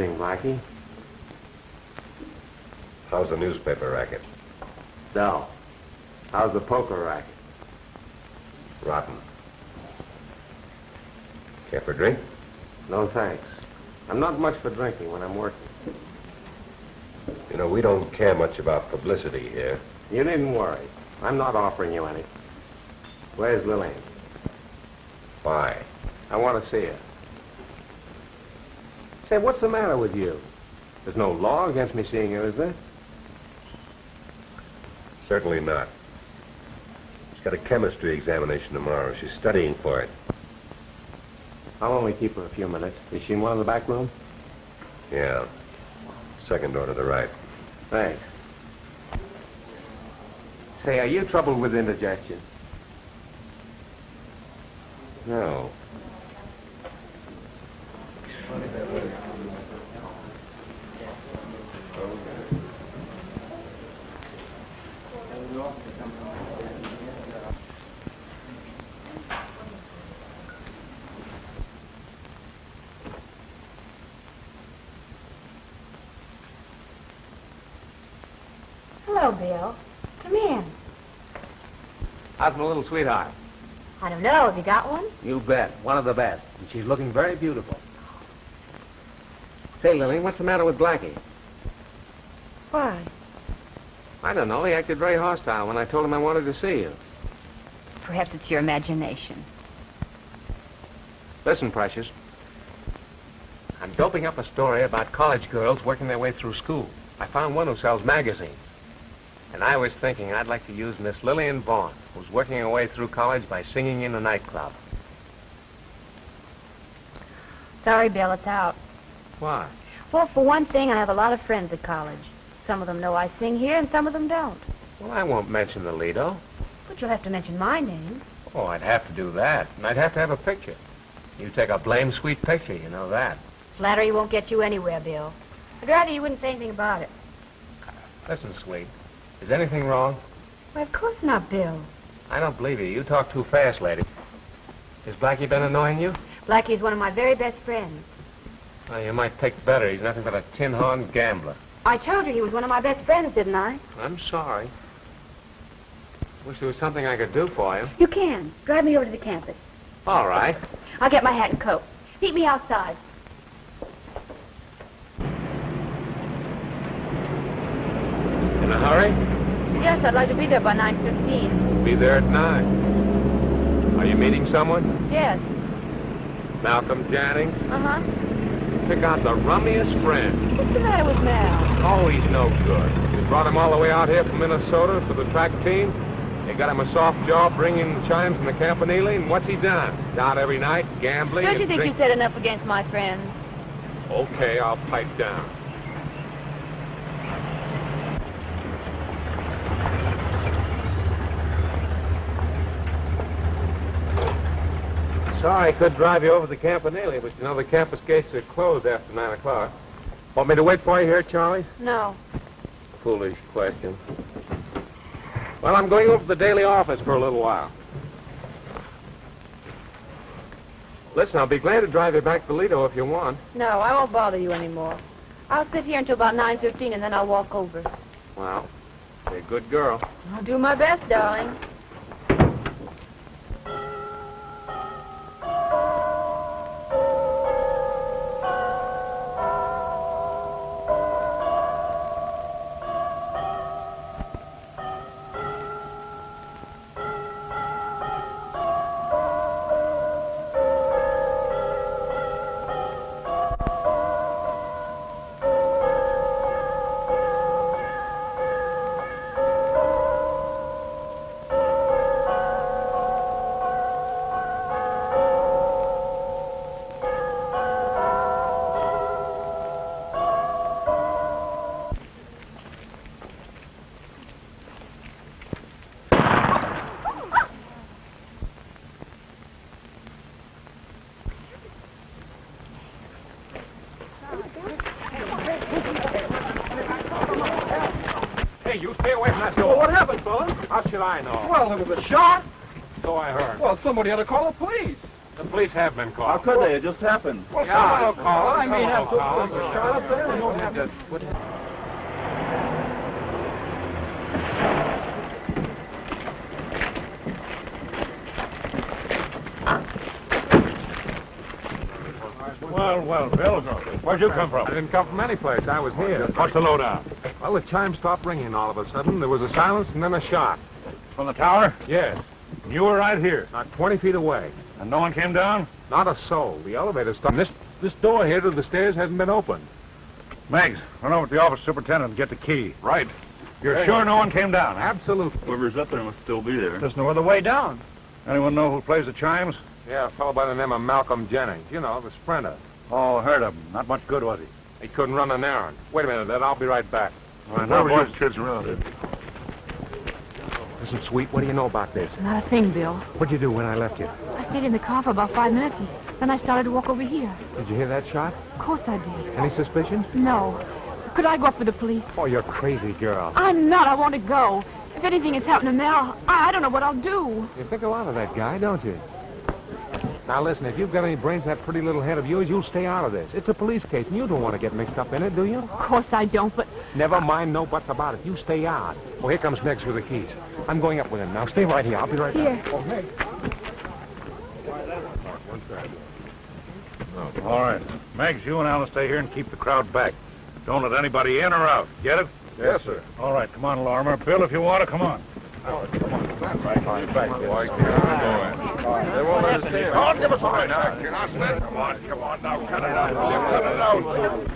evening, Blackie. How's the newspaper racket? Dull. How's the poker racket? Rotten. Care for a drink? No, thanks. I'm not much for drinking when I'm working. You know, we don't care much about publicity here. You needn't worry. I'm not offering you any. Where's Lillian? Why? I want to see her. Say, what's the matter with you? There's no law against me seeing her, is there? Certainly not. She's got a chemistry examination tomorrow. She's studying for it. I'll only keep her a few minutes. Is she in one of the back rooms? Yeah. Second door to the right. Thanks. Say, are you troubled with indigestion? No. Hello, Bill. Come in. How's my little sweetheart? I don't know. Have you got one? You bet. One of the best. And she's looking very beautiful. Say, Lillian, what's the matter with Blackie? Why? I don't know. He acted very hostile when I told him I wanted to see you. Perhaps it's your imagination. Listen, Precious. I'm doping up a story about college girls working their way through school. I found one who sells magazines. And I was thinking I'd like to use Miss Lillian Vaughn, who's working her way through college by singing in a nightclub. Sorry, Bill, it's out. Why? Well, for one thing, I have a lot of friends at college. Some of them know I sing here, and some of them don't. Well, I won't mention the Lido. But you'll have to mention my name. Oh, I'd have to do that. And I'd have to have a picture. You take a blame sweet picture, you know that. Flattery won't get you anywhere, Bill. I'd rather you wouldn't say anything about it. Listen, sweet. Is anything wrong? Why, of course not, Bill. I don't believe you. You talk too fast, lady. Has Blackie been annoying you? Blackie's one of my very best friends. Well, you might take better. He's nothing but a tin-horn gambler. I told you he was one of my best friends, didn't I? I'm sorry. Wish there was something I could do for you. You can. Drive me over to the campus. All right. I'll get my hat and coat. Meet me outside. In a hurry? Yes, I'd like to be there by 9:15. Be there at 9. Are you meeting someone? Yes. Malcolm Jannings? Uh-huh. Pick out the rummiest friend. What's the matter with Mal? Oh, he's no good. We brought him all the way out here from Minnesota for the track team. They got him a soft job bringing the chimes from the campanile, and what's he done? Out every night, gambling Don't you and think you said enough against my friends? Okay, I'll pipe down. Sorry I could drive you over to the campanile, but you know the campus gates are closed after 9 o'clock. Want me to wait for you here, Charlie? No. Foolish question. Well, I'm going over to the daily office for a little while. Listen, I'll be glad to drive you back to Lido if you want. No, I won't bother you anymore. I'll sit here until about 9:15 and then I'll walk over. Well, you're a good girl. I'll do my best, darling. Hey, you stay away from that door. Well, what happened, fella? How should I know? Well, there was a shot. So I heard. Well, somebody had to call the police. The police have been called. How could they? It just happened. Well, someone will call. I mean, Someone will call. there's a shot up there. We don't have to... Well, Bill, where'd you come from? I didn't come from any place. I was here. What's the lowdown? Well, the chime stopped ringing all of a sudden. There was a silence and then a shot. From the tower? Yes. And you were right here. Not 20 feet away. And no one came down? Not a soul. The elevator stopped. This door here to the stairs hasn't been opened. Meggs, run over to the office superintendent and get the key. Right. You're sure no one came down, huh? Absolutely. Whoever's up there must still be there. There's no other way down. Anyone know who plays the chimes? Yeah, a fellow by the name of Malcolm Jennings. You know, the sprinter. Oh, heard of him. Not much good, was he? He couldn't run an errand. Wait a minute, Ed. I'll be right back. All right, Where now, were boys. these kids around here? Listen, Sweet, what do you know about this? Not a thing, Bill. What'd you do when I left you? I stayed in the car for about 5 minutes, and then I started to walk over here. Did you hear that shot? Of course I did. Any suspicions? No. Could I go up with the police? Oh, you're crazy, girl. I'm not. I want to go. If anything has happened to Mel, I don't know what I'll do. You think a lot of that guy, don't you? Now, listen, if you've got any brains in that pretty little head of yours, you'll stay out of this. It's a police case, and you don't want to get mixed up in it, do you? Of course I don't, but... Never mind no buts about it. You stay out. Well, here comes Meggs with the keys. I'm going up with him. Now, stay right here. I'll be right back. Here. Oh, Meggs. All right. Meggs, you and Alan stay here and keep the crowd back. Don't let anybody in or out. Get it? Yes, sir. All right, come on, Lorimer. Bill, if you want to, come on. Come on. They won't let us in. Oh, give us a right now. You're not split. Come on now. Cut it out. Cut it out.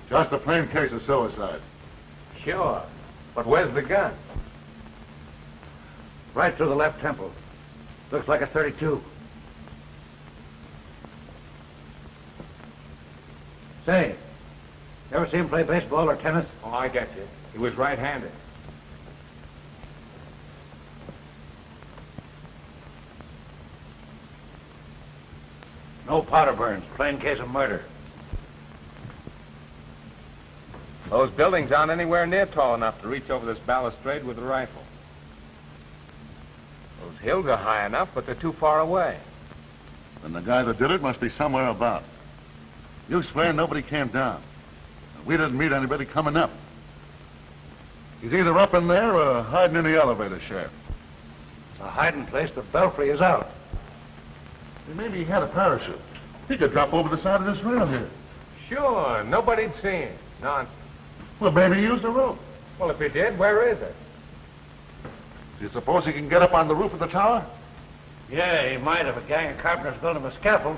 Just a plain case of suicide. Sure. But where's the gun? Right through the left temple. Looks like a 32. Say, you ever see him play baseball or tennis? Oh, I get you. He was right-handed. No powder burns. Plain case of murder. Those buildings aren't anywhere near tall enough to reach over this balustrade with a rifle. Those hills are high enough, but they're too far away. And the guy that did it must be somewhere about. You swear nobody came down. We didn't meet anybody coming up. He's either up in there or hiding in the elevator shaft. It's a hiding place. The belfry is out. Maybe he had a parachute. He could drop over the side of this rail here. Sure, nobody'd seen him. Nonsense. Well, maybe he used the rope. Well, if he did, where is it? Do you suppose he can get up on the roof of the tower? Yeah, he might if a gang of carpenters built him a scaffold.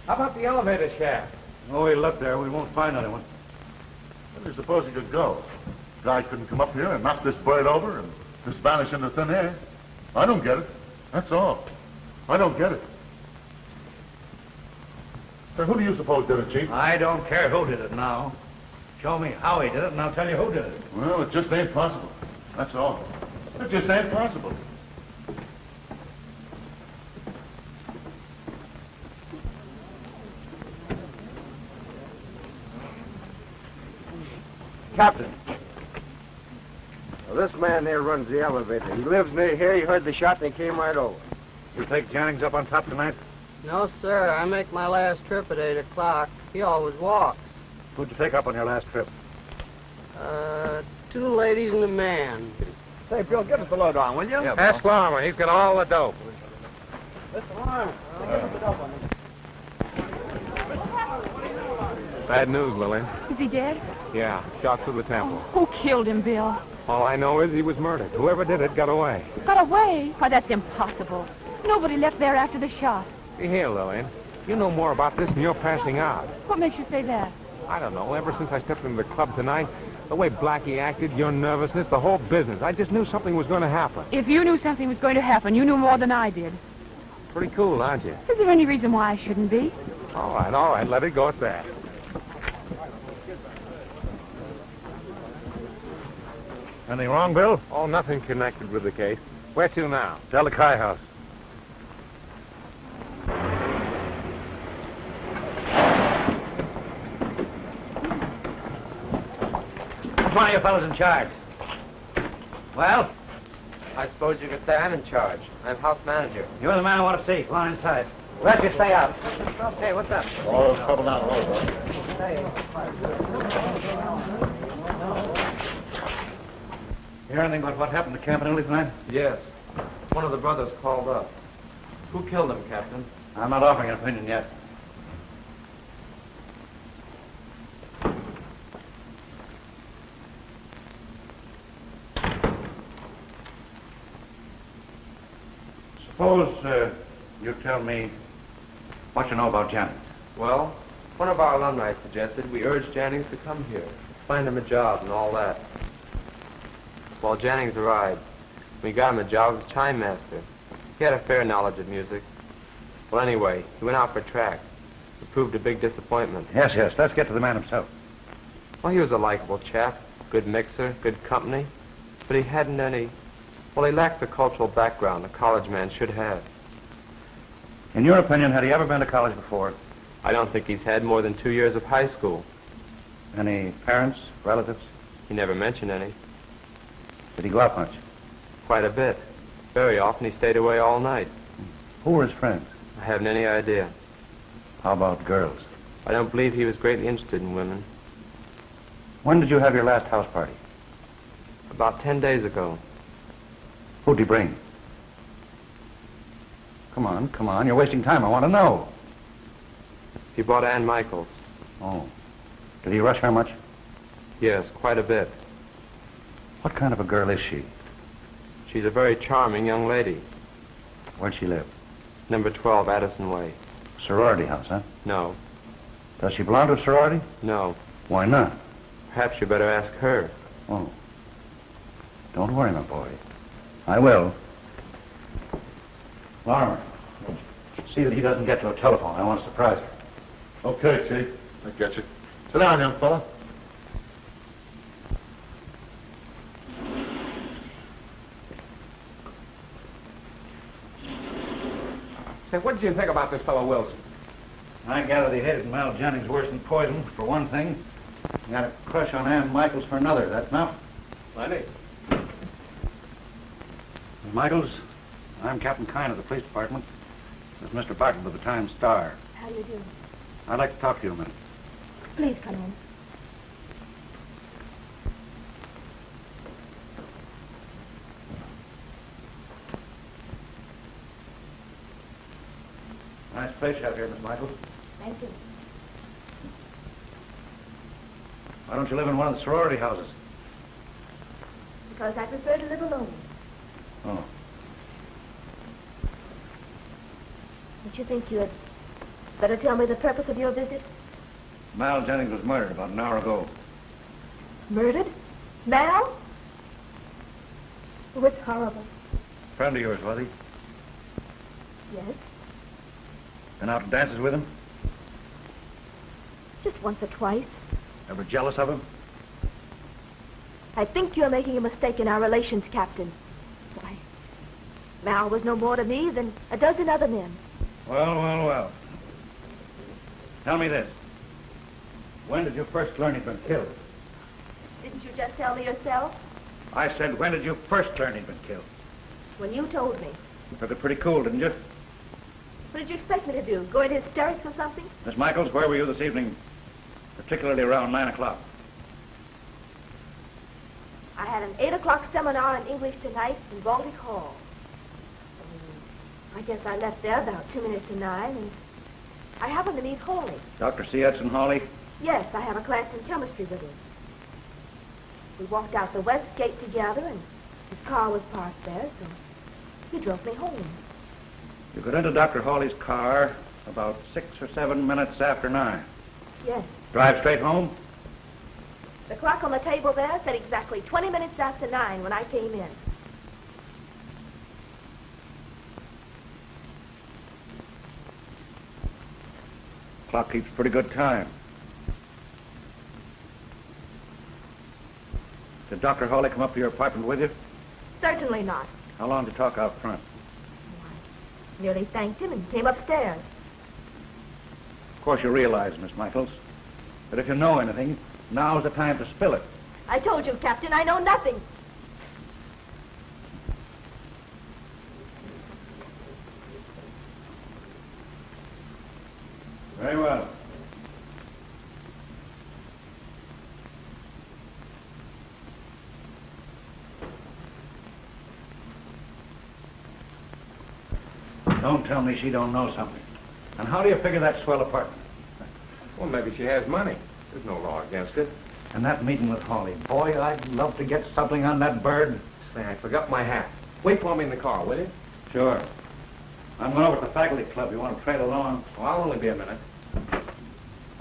How about the elevator shaft? Oh, we looked there. We won't find anyone. Where do you suppose he could go? Guy couldn't come up here and knock this bird over and just vanish into thin air. I don't get it. That's all. I don't get it. So who do you suppose did it, Chief? I don't care who did it now. Show me how he did it, and I'll tell you who did it. Well, it just ain't possible. That's all. It just ain't possible. Captain. Well, this man here runs the elevator. He lives near here. He heard the shot and he came right over. You take Jennings up on top tonight? No, sir. I make my last trip at 8 o'clock. He always walks. Who'd you take up on your last trip? 2 ladies and a man. Say, Bill, give us the lowdown, will you? Yeah, Ask Lorimer. He's got all the dope. Listen, Lawrence, give us the dope on this. Bad news, Lillian. Is he dead? Yeah, shot through the temple. Who killed him, Bill? All I know is he was murdered. Whoever did it got away. Got away? Why, that's impossible. Nobody left there after the shot. See here, Lillian. You know more about this than you're passing out. What makes you say that? I don't know. Ever since I stepped into the club tonight, the way Blackie acted, your nervousness, the whole business, I just knew something was going to happen. If you knew something was going to happen, you knew more than I did. Pretty cool, aren't you? Is there any reason why I shouldn't be? All right. Let it go at that. Anything wrong, Bill? Oh, nothing connected with the case. Where to now? Delakai House. Which one of you fellas in charge? Well, I suppose you could say I'm in charge. I'm house manager. you're the man I want to see. Go on inside. Let you stay out. Hey, what's up? Oh, there's trouble down the road, bud. You hear anything about what happened to Campanelli tonight? Yes. One of the brothers called up. Who killed him, Captain? I'm not offering an opinion yet. Suppose you tell me what you know about Jennings. Well, one of our alumni suggested we urge Jennings to come here, find him a job and all that. Well, Jennings arrived. We got him a job as chime master. He had a fair knowledge of music. Well, anyway, he went out for track. It proved a big disappointment. Yes, let's get to the man himself. Well, he was a likable chap, good mixer, good company, but he hadn't any... Well, he lacked the cultural background a college man should have. In your opinion, had he ever been to college before? I don't think he's had more than 2 years of high school. Any parents, relatives? He never mentioned any. Did he go out much? Quite a bit. Very often he stayed away all night. Who were his friends? I haven't any idea. How about girls? I don't believe he was greatly interested in women. When did you have your last house party? About 10 days ago. Who'd he bring? Come on, you're wasting time. I want to know. He brought Ann Michaels. Oh. Did he rush her much? Yes, quite a bit. What kind of a girl is she? She's a very charming young lady. Where'd she live? Number 12, Addison Way. Sorority house, huh? No. Does she belong to a sorority? No. Why not? Perhaps you better ask her. Oh. Don't worry, my boy. I will. Lorimer, see that he doesn't get to a telephone. I want to surprise her. Okay, Chief. I get you. Sit down, young fella. Say, what did you think about this fellow Wilson? I gather he hated Mal Jennings worse than poison, for one thing. He had a crush on Ann Michaels for another. That's enough. Plenty. Miss Michaels, I'm Captain Kine of the police department. This is Mr. Bartlett of the Times-Star. How do you do? I'd like to talk to you a minute. Please come in. Nice place out here, Miss Michaels. Thank you. Why don't you live in one of the sorority houses? Because I prefer to live alone. Oh. Don't you think you had better tell me the purpose of your visit? Mal Jennings was murdered about an hour ago. Murdered? Mal? Oh, it's horrible. Friend of yours, was he? Yes. Been out to dances with him? Just once or twice. Ever jealous of him? I think you're making a mistake in our relations, Captain. Why, Mal was no more to me than a dozen other men. Well. Tell me this. When did you first learn he'd been killed? Didn't you just tell me yourself? I said, when did you first learn he'd been killed? When you told me. You took it pretty cool, didn't you? What did you expect me to do? Go into hysterics or something? Miss Michaels, where were you this evening? Particularly around 9 o'clock. I had an 8 o'clock seminar in English tonight in Baltic Hall. I guess I left there about 2 minutes to 9, and I happened to meet Hawley. Dr. C. Edson Hawley? Yes, I have a class in chemistry with him. We walked out the west gate together, and his car was parked there, so he drove me home. You got into Dr. Hawley's car about 6 or 7 minutes after 9. Yes. Drive straight home? The clock on the table there said exactly 20 minutes after 9 when I came in. Clock keeps pretty good time. Did Dr. Hawley come up to your apartment with you? Certainly not. How long did you talk out front? Merely thanked him and came upstairs. Of course, you realize, Miss Michaels, that if you know anything, now's the time to spill it. I told you, Captain, I know nothing. Very well. Don't tell me she don't know something. And how do you figure that swell apartment? Well, maybe she has money. There's no law against it. And that meeting with Hawley. Boy, I'd love to get something on that bird. Say, I forgot my hat. Wait for me in the car, will you? Sure. I'm going over to the faculty club. You want to trade along? Oh, I'll only be a minute.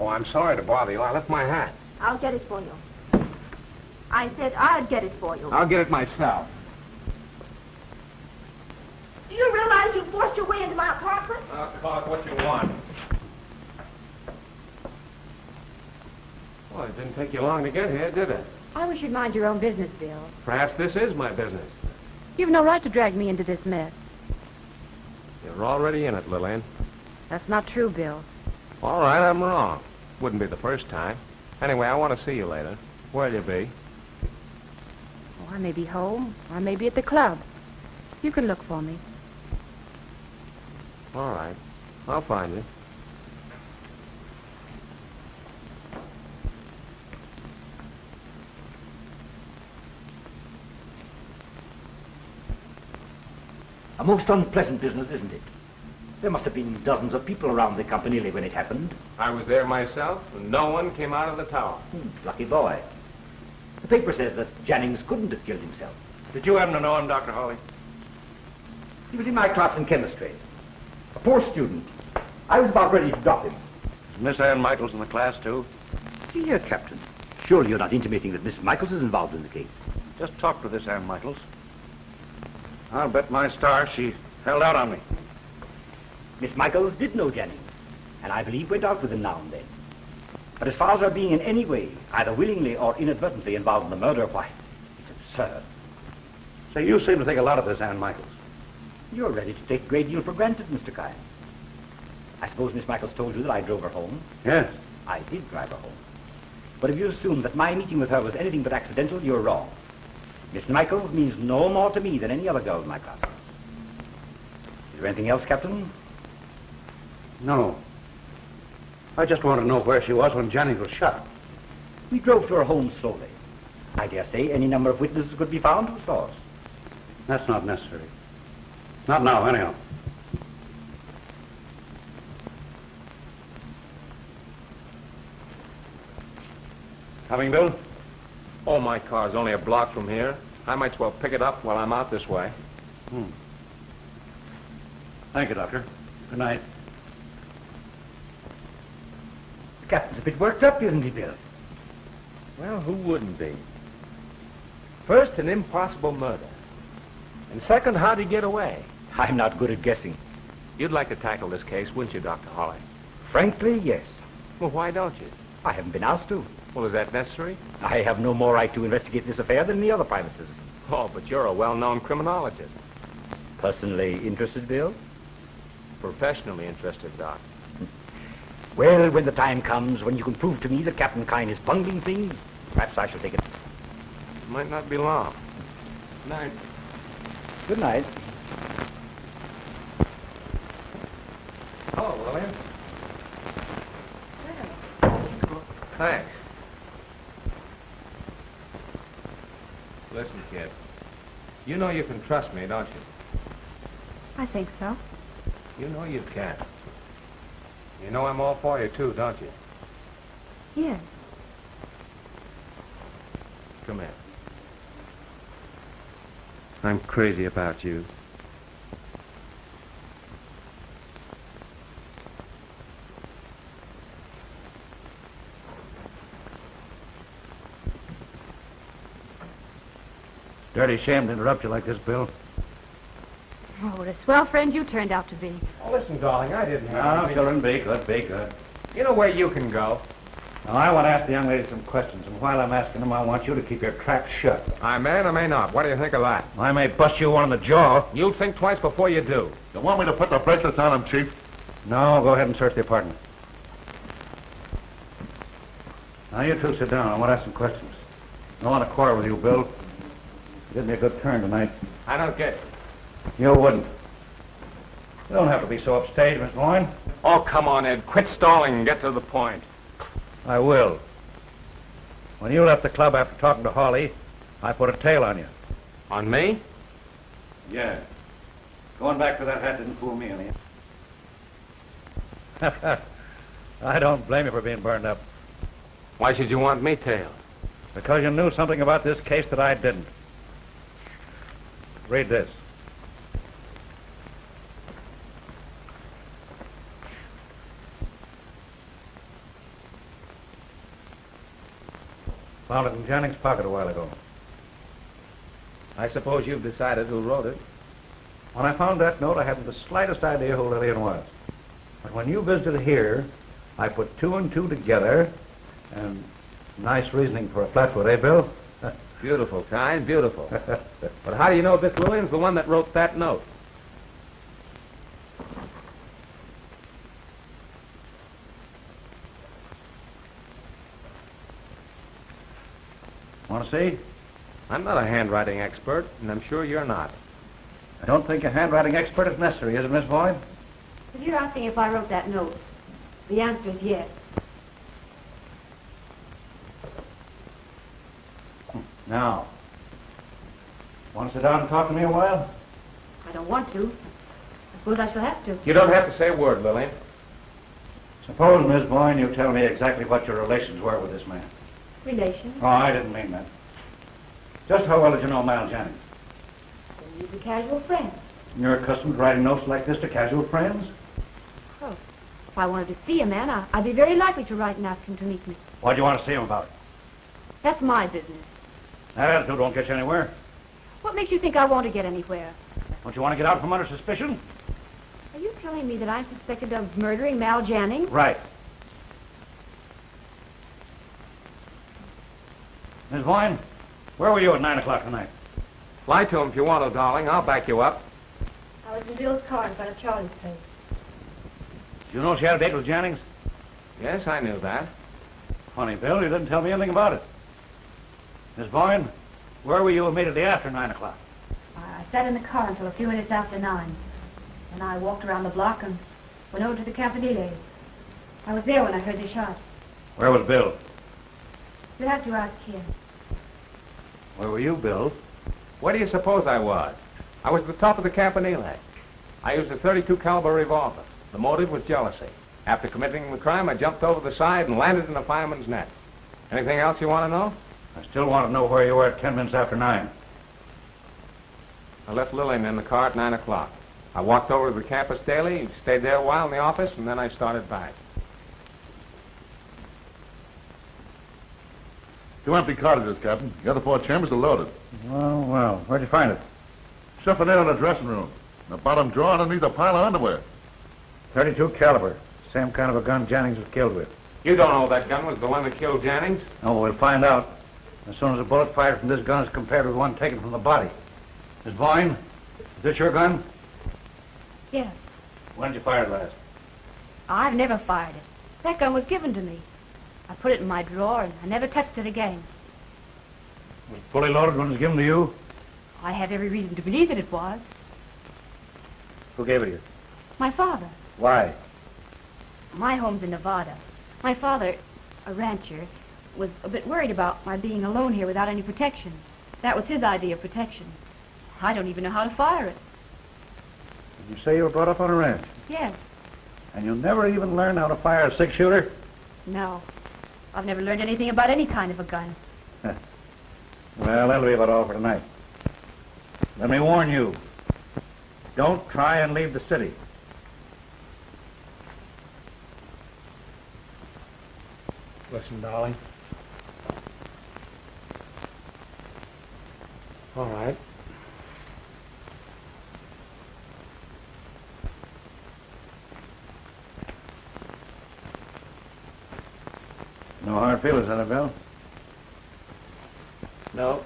Oh, I'm sorry to bother you. I left my hat. I'll get it for you. I said I'd get it for you. I'll get it myself. Do you realize you forced your way into my apartment? I'll talk what you want. Well, it didn't take you long to get here, did it? I wish you'd mind your own business, Bill. Perhaps this is my business. You've no right to drag me into this mess. You're already in it, Lillian. That's not true, Bill. All right, I'm wrong. Wouldn't be the first time. Anyway, I want to see you later. Where'll you be? Oh, I may be home, or I may be at the club. You can look for me. All right. I'll find you. A most unpleasant business, isn't it? There must have been dozens of people around the Campanile when it happened. I was there myself, and no one came out of the tower. Lucky boy. The paper says that Jennings couldn't have killed himself. Did you happen to know him, Dr. Hawley? He was in my class in chemistry. A poor student. I was about ready to drop him. Is Miss Ann Michaels in the class, too? Dear Captain, surely you're not intimating that Miss Michaels is involved in the case. Just talk to this Ann Michaels. I'll bet my star she held out on me. Miss Michaels did know Jennings, and I believe went out with him now and then. But as far as her being in any way, either willingly or inadvertently involved in the murder, why, it's absurd. Say, you seem to think a lot of this Ann Michaels. You're ready to take a great deal for granted, Mr. Kine. I suppose Miss Michaels told you that I drove her home? Yes. I did drive her home. But if you assume that my meeting with her was anything but accidental, you're wrong. Miss Michaels means no more to me than any other girl in my class. Is there anything else, Captain? No. I just want to know where she was when Jennings was shot. We drove to her home slowly. I dare say any number of witnesses could be found who saw us. That's not necessary. Not now, anyhow. Coming, Bill? Oh, my car's only a block from here. I might as well pick it up while I'm out this way. Thank you, Doctor. Good night. The captain's a bit worked up, isn't he, Bill? Well, who wouldn't be? First, an impossible murder. And second, how'd he get away? I'm not good at guessing. You'd like to tackle this case, wouldn't you, Dr. Hawley? Frankly, yes. Well, why don't you? I haven't been asked to. Well, is that necessary? I have no more right to investigate this affair than any other private citizen. Oh, but you're a well-known criminologist. Personally interested, Bill? Professionally interested, Doc. Well, when the time comes when you can prove to me that Captain Kine is bungling things, perhaps I shall take it. Might not be long. Good night. Good night. Hello, Lillian. Thanks. Listen, kid. You know you can trust me, don't you? I think so. You know you can. You know I'm all for you, too, don't you? Yes. Come here. I'm crazy about you. Dirty shame to interrupt you like this, Bill. Oh, what a swell friend you turned out to be. Oh, listen, darling, I didn't have No, children, be good, be good. You know where you can go? Now, I want to ask the young lady some questions, and while I'm asking them, I want you to keep your trap shut. I may or may not. What do you think of that? I may bust you one in the jaw. You'll think twice before you do. You want me to put the bracelets on him, Chief? No, go ahead and search the apartment. Now, you two sit down. I want to ask some questions. I want to quarrel with you, Bill. You did me a good turn tonight. I don't get it. You wouldn't. You don't have to be so upstage, Miss Boyne. Oh, come on, Ed. Quit stalling and get to the point. I will. When you left the club after talking to Hawley, I put a tail on you. On me? Yeah. Going back to that hat didn't fool me any. I don't blame you for being burned up. Why should you want me tailed? Because you knew something about this case that I didn't. Read this. Found it in Jennings' pocket a while ago. I suppose you've decided who wrote it. When I found that note, I hadn't the slightest idea who Lillian was. But when you visited here, I put two and two together, and nice reasoning for a flatfoot, eh, Bill? Beautiful, kind, beautiful. But how do you know this Lillian's the one that wrote that note? Want to see? I'm not a handwriting expert, and I'm sure you're not. I don't think a handwriting expert is necessary, is it, Miss Boyd? If you're asking if I wrote that note, the answer is yes. Now, want to sit down and talk to me a while? I don't want to. I suppose I shall have to. You don't have to say a word, Lillian. Suppose, Miss Boyne, you tell me exactly what your relations were with this man. Relations? Oh, I didn't mean that. Just how well did you know Mal Jennings? He's a casual friend. You're accustomed to writing notes like this to casual friends? Oh, if I wanted to see a man, I'd be very likely to write and ask him to meet me. What do you want to see him about? That's my business. That attitude won't get you anywhere. What makes you think I want to get anywhere? Don't you want to get out from under suspicion? Are you telling me that I'm suspected of murdering Mal Jennings? Right. Miss Boyne, where were you at 9 o'clock tonight? Lie to him if you want to, darling. I'll back you up. I was in Bill's car in front of Charlie's place. Did you know she had a date with Jennings? Yes, I knew that. Funny, Bill, you didn't tell me anything about it. Miss Boyne, where were you immediately after 9 o'clock? I sat in the car until a few minutes after 9. Then I walked around the block and went over to the Campanile. I was there when I heard the shot. Where was Bill? You'll have to ask him. Where were you, Bill? Where do you suppose I was? I was at the top of the Campanile. I used a .32 caliber revolver. The motive was jealousy. After committing the crime, I jumped over the side and landed in a fireman's net. Anything else you want to know? I still want to know where you were at 10 minutes after 9. I left Lillian in the car at 9 o'clock. I walked over to the campus daily, stayed there a while in the office, and then I started back. 2 empty cartridges, Captain. The other 4 chambers are loaded. Well, where'd you find it? Shuffled in the dressing room. In the bottom drawer underneath a pile of underwear. .32 caliber. Same kind of a gun Jennings was killed with. You don't know that gun was the one that killed Jennings? Oh, we'll find out as soon as a bullet fired from this gun is compared with one taken from the body. Miss Boyne, is this your gun? Yes. When did you fire it last? I've never fired it. That gun was given to me. I put it in my drawer and I never touched it again. Was it fully loaded when it was given to you? I have every reason to believe that it was. Who gave it to you? My father. Why? My home's in Nevada. My father, a rancher, was a bit worried about my being alone here without any protection. That was his idea of protection. I don't even know how to fire it. Did you say you were brought up on a ranch? Yes. And you never even learned how to fire a 6-shooter? No. I've never learned anything about any kind of a gun. Well, that'll be about all for tonight. Let me warn you. Don't try and leave the city. Listen, darling. All right. No No hard feelings, Annabelle? No.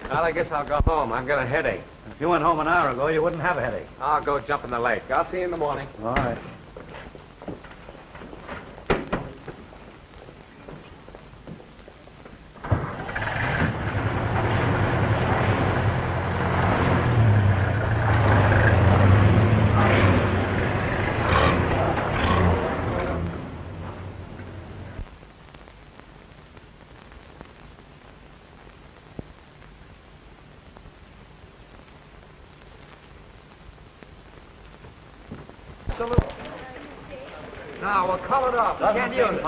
Well, I guess I'll go home. I've got a headache. If you went home an hour ago, you wouldn't have a headache. I'll go jump in the lake. I'll see you in the morning. All right. Now, we'll call it off. We can't use it.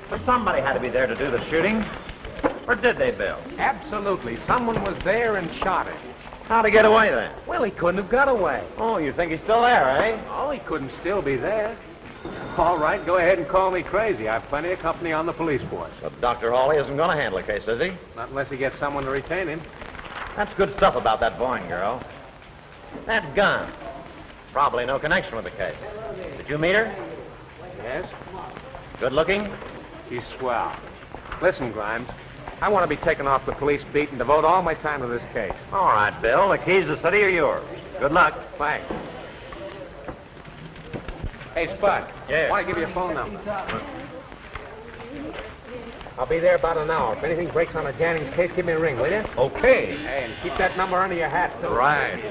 But somebody had to be there to do the shooting. Or did they, Bill? Absolutely. Someone was there and shot him. How'd he get away then? Well, he couldn't have got away. Oh, you think he's still there, eh? Oh, he couldn't still be there. All right, go ahead and call me crazy. I've plenty of company on the police force. But Dr. Hawley isn't going to handle the case, is he? Not unless he gets someone to retain him. That's good stuff about that Boyne girl. That gun. Probably no connection with the case. Did you meet her? Yes? Good looking? She's swell. Listen, Grimes, I want to be taken off the police beat and devote all my time to this case. All right, Bill. The keys to the city are yours. Good luck. Thanks. Hey, Spud. Yeah? I want to give you a phone number. I'll be there about an hour. If anything breaks on a Jannings case, give me a ring, will you? Okay. Hey, and keep that number under your hat, too. Right.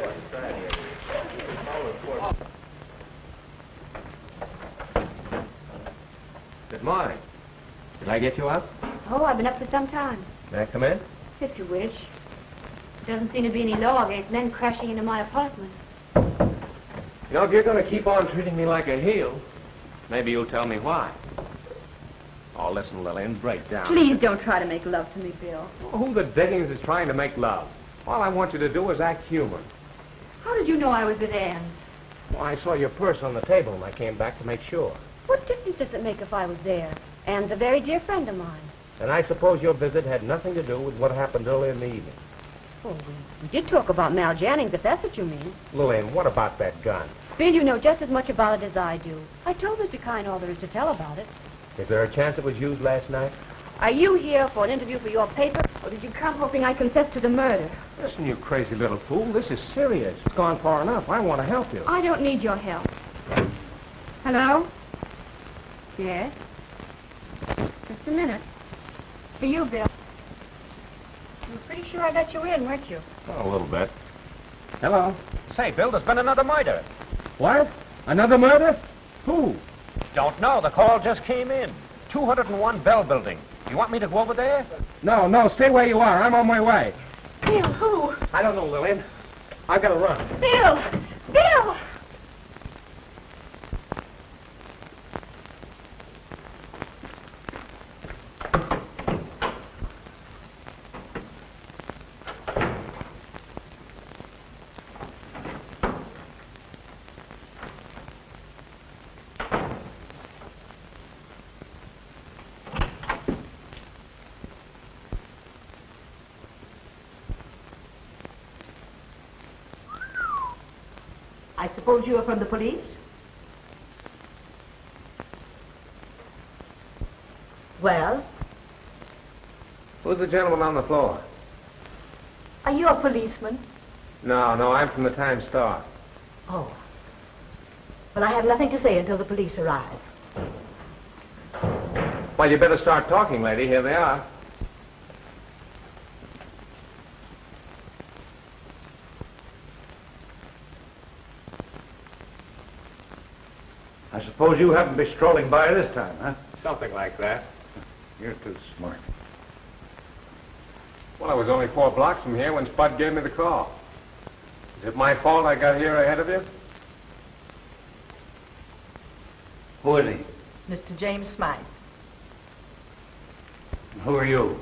Good morning. Did I get you up? Oh, I've been up for some time. May I come in? If you wish. There doesn't seem to be any law against men crashing into my apartment. You know, if you're going to keep on treating me like a heel, maybe you'll tell me why. Oh, listen, Lillian, break down. Please don't try to make love to me, Bill. Who the dickens is trying to make love? All I want you to do is act human. How did you know I was at Anne's? Well, I saw your purse on the table and I came back to make sure. What difference does it make if I was there? Anne's a very dear friend of mine. And I suppose your visit had nothing to do with what happened earlier in the evening. Oh, we did talk about Mal Jannings, if that's what you mean. Lillian, what about that gun? Bill, you know just as much about it as I do. I told Mr. Kine all there is to tell about it. Is there a chance it was used last night? Are you here for an interview for your paper, or did you come hoping I confess to the murder? Listen, you crazy little fool. This is serious. It's gone far enough. I want to help you. I don't need your help. Hello? Yes? Just a minute. For you, Bill. You were pretty sure I let you in, weren't you? Oh, a little bit. Hello. Say, Bill, there's been another murder. What? Another murder? Who? Don't know. The call just came in. 201 Bell Building. You want me to go over there? No, stay where you are. I'm on my way. Bill, who? I don't know, Lillian. I've got to run. Bill! Bill! I suppose you are from the police? Well, Who's the gentleman on the floor? are you a policeman? No, I'm from the Times-Star. Oh. Well, I have nothing to say until the police arrive. Well, you better start talking, lady. Here they are. I suppose you happen to be strolling by this time, huh? Something like that. You're too smart. Well, I was only 4 blocks from here when Spud gave me the call. Is it my fault I got here ahead of you? Who is he? Mr. James Smythe. And who are you?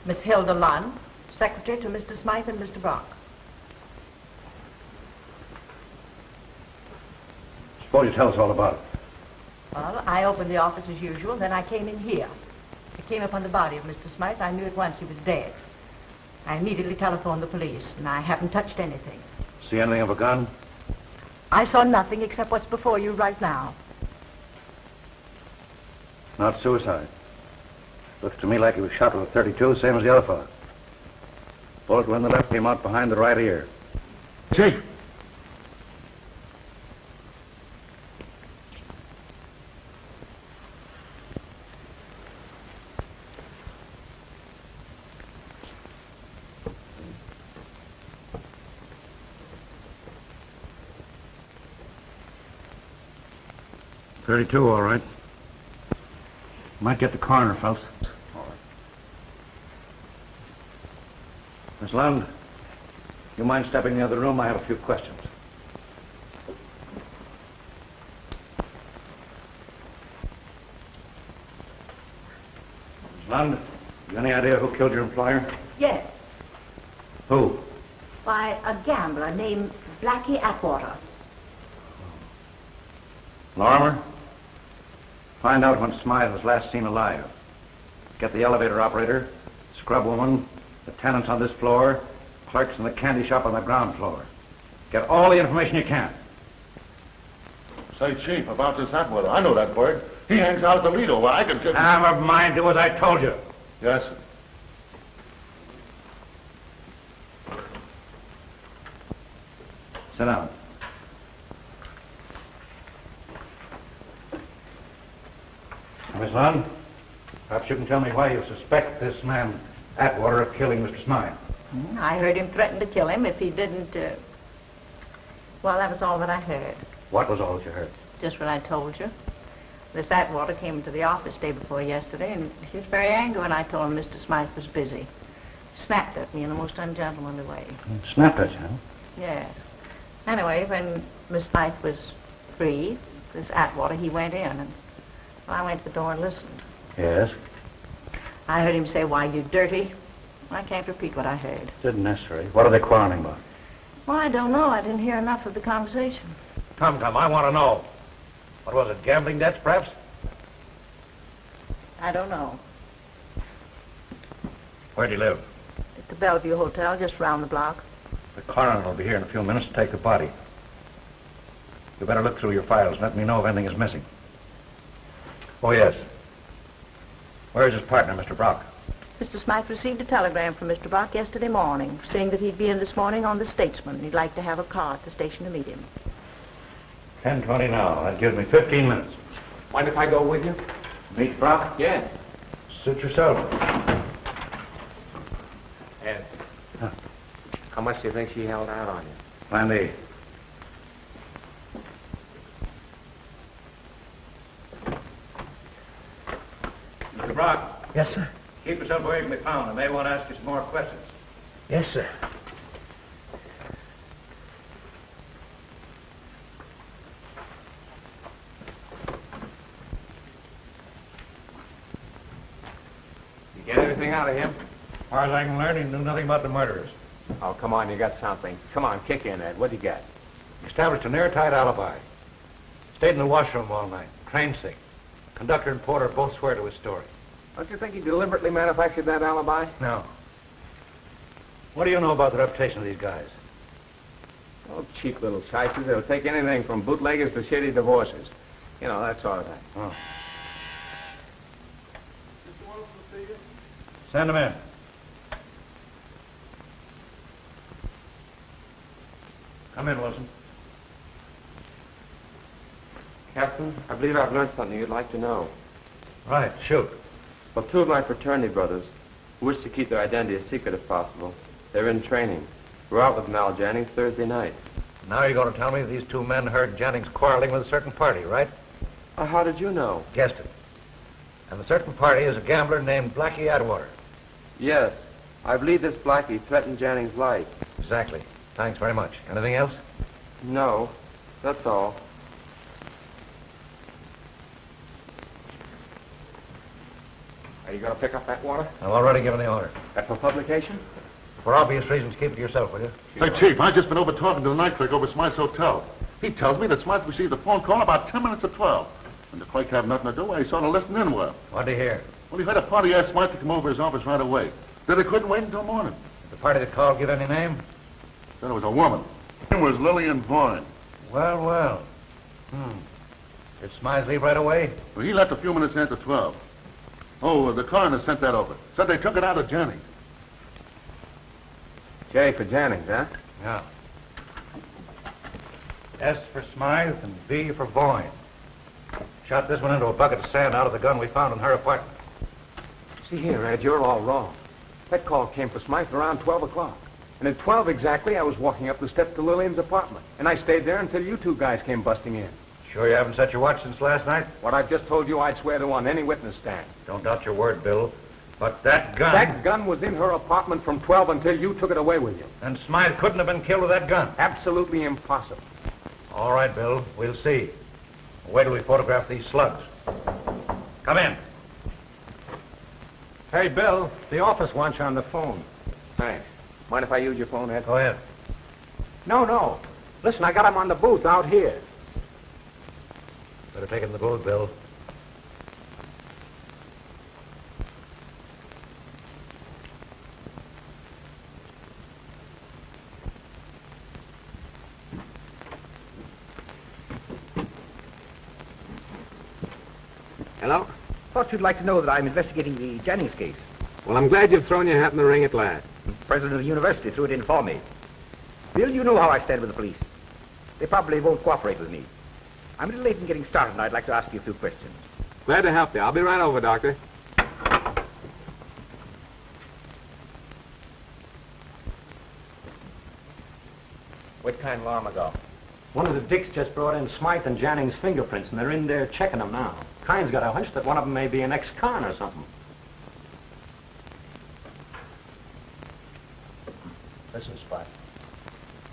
Miss Hilda Lunn, secretary to Mr. Smythe and Mr. Brock. Suppose you tell us all about it. Well, I opened the office as usual, then I came in here. I came upon the body of Mr. Smythe. I knew at once he was dead. I immediately telephoned the police, and I haven't touched anything. See anything of a gun? I saw nothing except what's before you right now. Not suicide. Looks to me like he was shot with a .32, same as the other fellow. Bullet when the left came out behind the right ear. Chief! .32, all right. Might get the coroner, folks. All right. Miss Lund, you mind stepping in the other room? I have a few questions. Miss Lund, you any idea who killed your employer? Yes, Who? by a gambler named Blackie Atwater. Lorimer? Find out when Smythe was last seen alive. Get the elevator operator, scrub woman, the tenants on this floor, clerks in the candy shop on the ground floor. Get all the information you can. Say, Chief, about this Atwater. I know that bird. He hangs out at the Lido where I can get... Never mind. Do as I told you. Yes, sir. Sit down. Miss Lund, perhaps you can tell me why you suspect this man Atwater of killing Mr. Smythe. I heard him threaten to kill him if he didn't, Well, that was all that I heard. What was all that you heard? Just what I told you. This Atwater came into the office day before yesterday, and he was very angry when I told him Mr. Smythe was busy. Snapped at me in the most ungentlemanly way. Snapped at you, huh? Yes. Anyway, when Miss Smythe was free, this Atwater, he went in, and I went to the door and listened. Yes? I heard him say, "Why, you dirty." I can't repeat what I heard. It isn't necessary. What are they quarreling about? Well, I don't know. I didn't hear enough of the conversation. Come, I want to know. What was it, gambling debts, perhaps? I don't know. Where do you live? At the Bellevue Hotel, just round the block. The coroner will be here in a few minutes to take the body. You better look through your files and let me know if anything is missing. Oh, yes. Where's his partner, Mr. Brock? Mr. Smythe received a telegram from Mr. Brock yesterday morning, saying that he'd be in this morning on the Statesman. He'd like to have a car at the station to meet him. 10:20 now. That gives me 15 minutes. Mind if I go with you? Meet Brock? Yeah. Suit yourself. Ed, how much do you think she held out on you? Plenty. Mr. Brock. Yes, sir. Keep yourself where you can be found. I may want to ask you some more questions. Yes, sir. You get anything out of him? As far as I can learn, he knew nothing about the murderers. Oh, come on, you got something. Come on, kick in, Ed. What'd you get? He established an airtight alibi. Stayed in the washroom all night. Train sick. Conductor and porter both swear to his story. Don't you think he deliberately manufactured that alibi? No. What do you know about the reputation of these guys? Oh, cheap little shysters. They'll take anything from bootleggers to shitty divorces. You know, that sort of thing. Oh. Send him in. Come in, Wilson. Captain, I believe I've learned something you'd like to know. Right, shoot. Well, two of my fraternity brothers, who wish to keep their identity a secret if possible, they're in training. We're out with Mal Jennings Thursday night. Now you're going to tell me these two men heard Jennings quarreling with a certain party, right? How did you know? Guessed it. And the certain party is a gambler named Blackie Atwater. Yes. I believe this Blackie threatened Jennings' life. Exactly. Thanks very much. Anything else? No. That's all. Are you going to pick up that water? I've already given the order. That for publication? For obvious reasons, keep it to yourself, will you? Hey, Chief, I've just been over talking to the night clerk over Smythe's hotel. He tells me that Smythe received a phone call about 10 minutes to 12. And the clerk had nothing to do, and he sort of listened in well. What'd you hear? Well, he had a party asked Smythe to come over his office right away. Said they couldn't wait until morning. Did the party that called give any name? Said it was a woman. Her name was Lillian Boyne. Well, well. Did Smythe leave right away? Well, he left a few minutes after 12. Oh, the coroner sent that over. Said they took it out of Jennings. J for Jennings, huh? Yeah. S for Smythe and B for Boyne. Shot this one into a bucket of sand out of the gun we found in her apartment. See here, Ed, you're all wrong. That call came for Smythe around 12 o'clock. And at 12 exactly, I was walking up the steps to Lillian's apartment. And I stayed there until you two guys came busting in. Sure you haven't set your watch since last night? What I've just told you, I'd swear to on any witness stand. Don't doubt your word, Bill. But that gun... That gun was in her apartment from 12 until you took it away with you. And Smythe couldn't have been killed with that gun? Absolutely impossible. All right, Bill. We'll see. Wait till we photograph these slugs. Come in. Hey, Bill, the office wants you on the phone. Thanks. Mind if I use your phone, Ed? Go ahead. No. Listen, I got him on the booth out here. Better take it in the booth, Bill. Hello? Thought you'd like to know that I'm investigating the Jennings case. Well, I'm glad you've thrown your hat in the ring at last. The president of the university threw it in for me. Bill, you know how I stand with the police. They probably won't cooperate with me. I'm a little late in getting started, and I'd like to ask you a few questions. Glad to help you. I'll be right over, Doctor. What kind of alarm ago? One of the dicks just brought in Smythe and Janning's fingerprints, and they're in there checking them now. Kine's got a hunch that one of them may be an ex-con or something. Listen, Spot.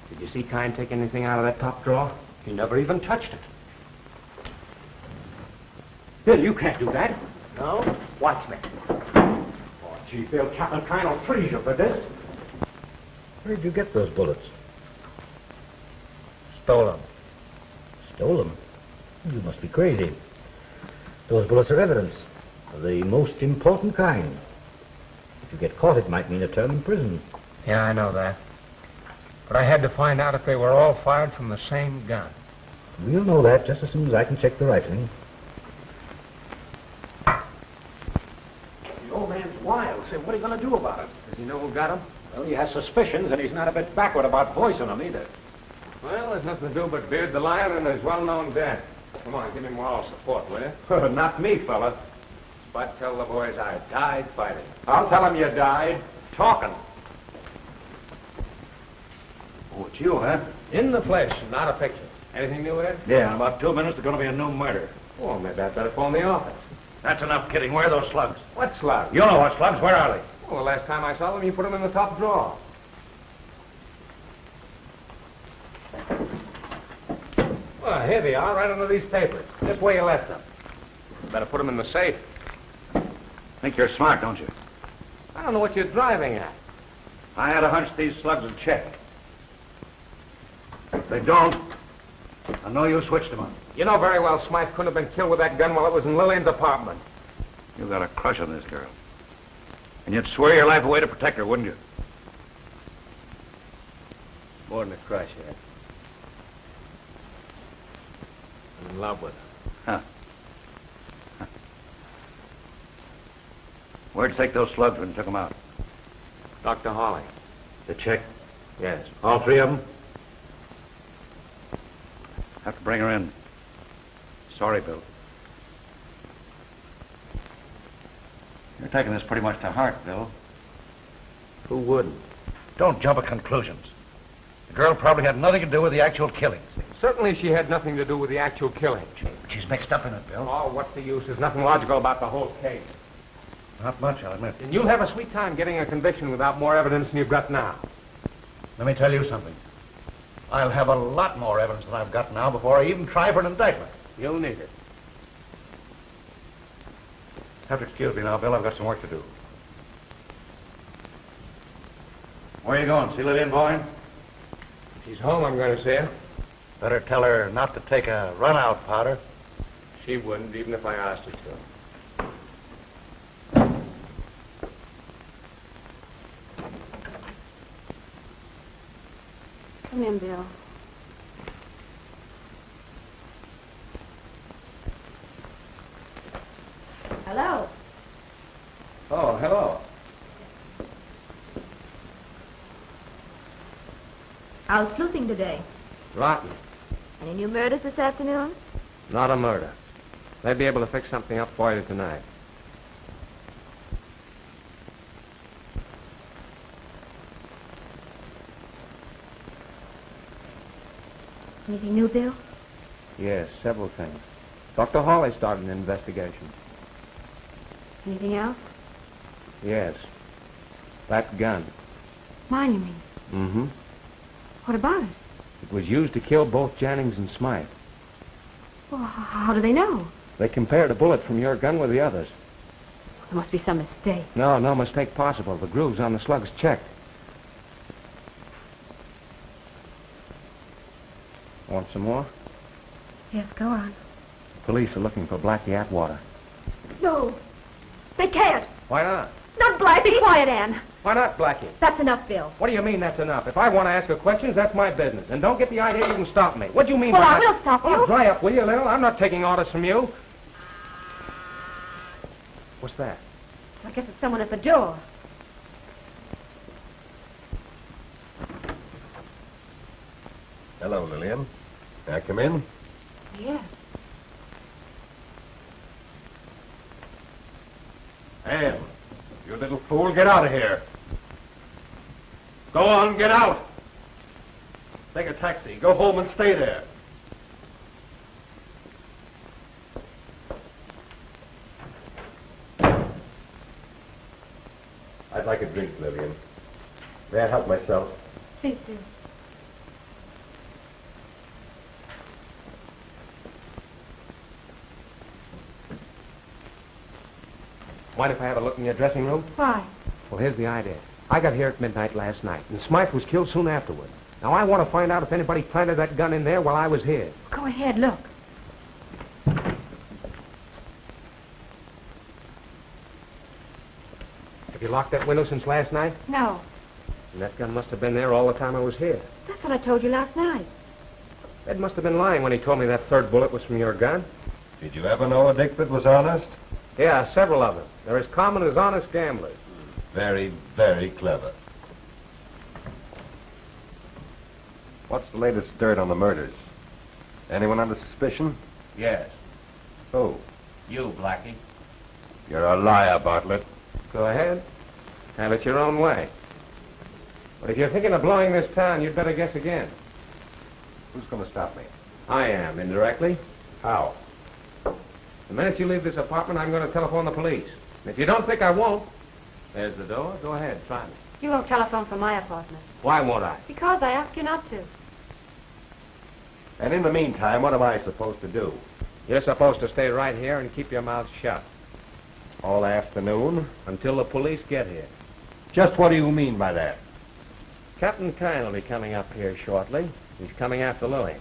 Did you see Kine take anything out of that top drawer? He never even touched it. Bill, you can't do that. No? Watch me. Oh, gee, Bill, Captain Kine will freeze you for this. Where did you get those bullets? Stole them. Stole them? You must be crazy. Those bullets are evidence of the most important kind. If you get caught, it might mean a term in prison. Yeah, I know that. But I had to find out if they were all fired from the same gun. We'll know that just as soon as I can check the rifling. The old man's wild. Say, what are you going to do about it? Does he know who got him? Well, he has suspicions, and he's not a bit backward about voicing them either. Well, there's nothing to do but beard the lion and his well-known death. Come on, give me moral support, will you? Not me, fella. But tell the boys I died fighting. I'll tell him you died talking. Oh, it's you, huh? In the flesh, not a picture. Anything new, Ed? Yeah, in about 2 minutes, there's going to be a new murder. Well, maybe I'd better phone the office. That's enough kidding. Where are those slugs? What slugs? You know what slugs. Where are they? Well, the last time I saw them, you put them in the top drawer. Well, here they are, right under these papers. Just where you left them. Better put them in the safe. Think you're smart, don't you? I don't know what you're driving at. I had a hunch these slugs would check. If they don't, I know you switched them on. You know very well Smythe couldn't have been killed with that gun while it was in Lillian's apartment. You got a crush on this girl. And you'd swear your life away to protect her, wouldn't you? More than a crush, Ed. I'm in love with her. Huh. Where'd you take those slugs when you took them out? Dr. Hawley. To check? Yes. All 3 of them? Have to bring her in. Sorry, Bill. You're taking this pretty much to heart, Bill. Who wouldn't? Don't jump at conclusions. The girl probably had nothing to do with the actual killings. Certainly she had nothing to do with the actual killing. But she's mixed up in it, Bill. Oh, what's the use? There's nothing logical about the whole case. Not much, I'll admit. And you'll have a sweet time getting a conviction without more evidence than you've got now. Let me tell you something. I'll have a lot more evidence than I've got now before I even try for an indictment. You'll need it. Have to excuse me now, Bill. I've got some work to do. Where are you going? See Lillian Boyne? She's home, I'm going to see her. Better tell her not to take a run-out powder. She wouldn't, even if I asked her to. Come in, Bill. Hello. Oh, hello. I was sleuthing today. Rotten. Any new murders this afternoon? Not a murder. They'd be able to fix something up for you tonight. Anything new, Bill? Yes, several things. Dr. Hawley started an investigation. Anything else? Yes. That gun. Mine, you mean? Mm-hmm. What about it? It was used to kill both Jennings and Smythe. Well, how do they know? They compared a bullet from your gun with the others. There must be some mistake. No mistake possible. The grooves on the slugs checked. Want some more? Yes, go on. Police are looking for Blackie Atwater. No. They can't. Why not? Not Blackie. Be quiet, Ann. Why not, Blackie? That's enough, Bill. What do you mean that's enough? If I want to ask her questions, that's my business. And don't get the idea you can stop me. What do you mean Well, by I that? will stop you. Oh, dry up, will you, Lil? I'm not taking orders from you. What's that? I guess it's someone at the door. Hello, Lillian. May I come in? Yes. Ann, you little fool, get out of here. Go on, get out. Take a taxi. Go home and stay there. I'd like a drink, Lillian. May I help myself? Please do. Mind if I have a look in your dressing room? Why? Well, here's the idea. I got here at midnight last night, and Smythe was killed soon afterward. Now, I want to find out if anybody planted that gun in there while I was here. Go ahead, look. Have you locked that window since last night? No. And that gun must have been there all the time I was here. That's what I told you last night. Ed must have been lying when he told me that third bullet was from your gun. Did you ever know a Dick that was honest? Yeah, several of them. They're as common as honest gamblers. Very, very clever. What's the latest dirt on the murders? Anyone under suspicion? Yes. Who? You, Blackie. You're a liar, Bartlett. Go ahead. Have it your own way. But if you're thinking of blowing this town, you'd better guess again. Who's going to stop me? I am, indirectly. How? The minute you leave this apartment, I'm going to telephone the police. And if you don't think I won't, there's the door. Go ahead, try me. You won't telephone from my apartment. Why won't I? Because I asked you not to. And in the meantime, what am I supposed to do? You're supposed to stay right here and keep your mouth shut. All afternoon? Until the police get here. Just what do you mean by that? Captain Kine will be coming up here shortly. He's coming after Lily.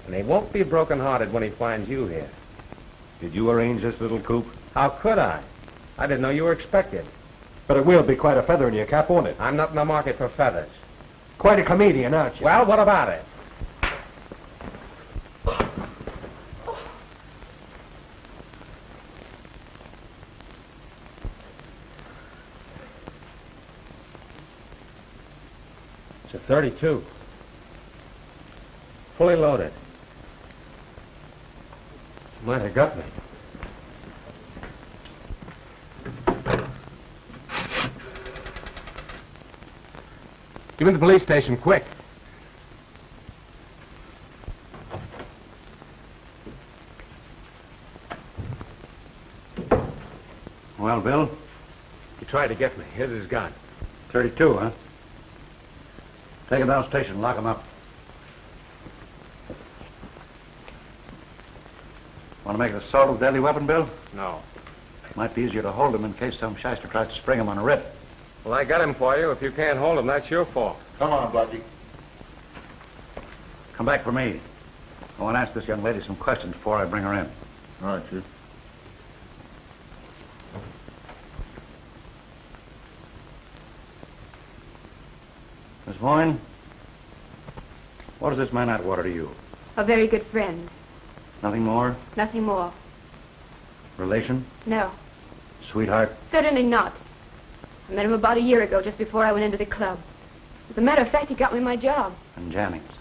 And he won't be broken-hearted when he finds you here. Did you arrange this little coup? How could I? I didn't know you were expected. But it will be quite a feather in your cap, won't it? I'm not in the market for feathers. Quite a comedian, aren't you? Well, what about it? It's a 32. Fully loaded. Might have got me. Get me to the police station, quick. Well, Bill? He tried to get me. Here's his gun. 32, huh? Take him down station, lock him up. Want to make it a sort of deadly weapon, Bill? No. Might be easier to hold him in case some shyster tries to spring him on a rip. Well, I got him for you. If you can't hold him, that's your fault. Come on, Blackie. Come back for me. I want to ask this young lady some questions before I bring her in. All right, Chief. Miss Boyne, What is this man Atwater to you? A very good friend. Nothing more? Nothing more. Relation? No. Sweetheart? Certainly not. I met him about a year ago, just before I went into the club. As a matter of fact, he got me my job. And Jennings?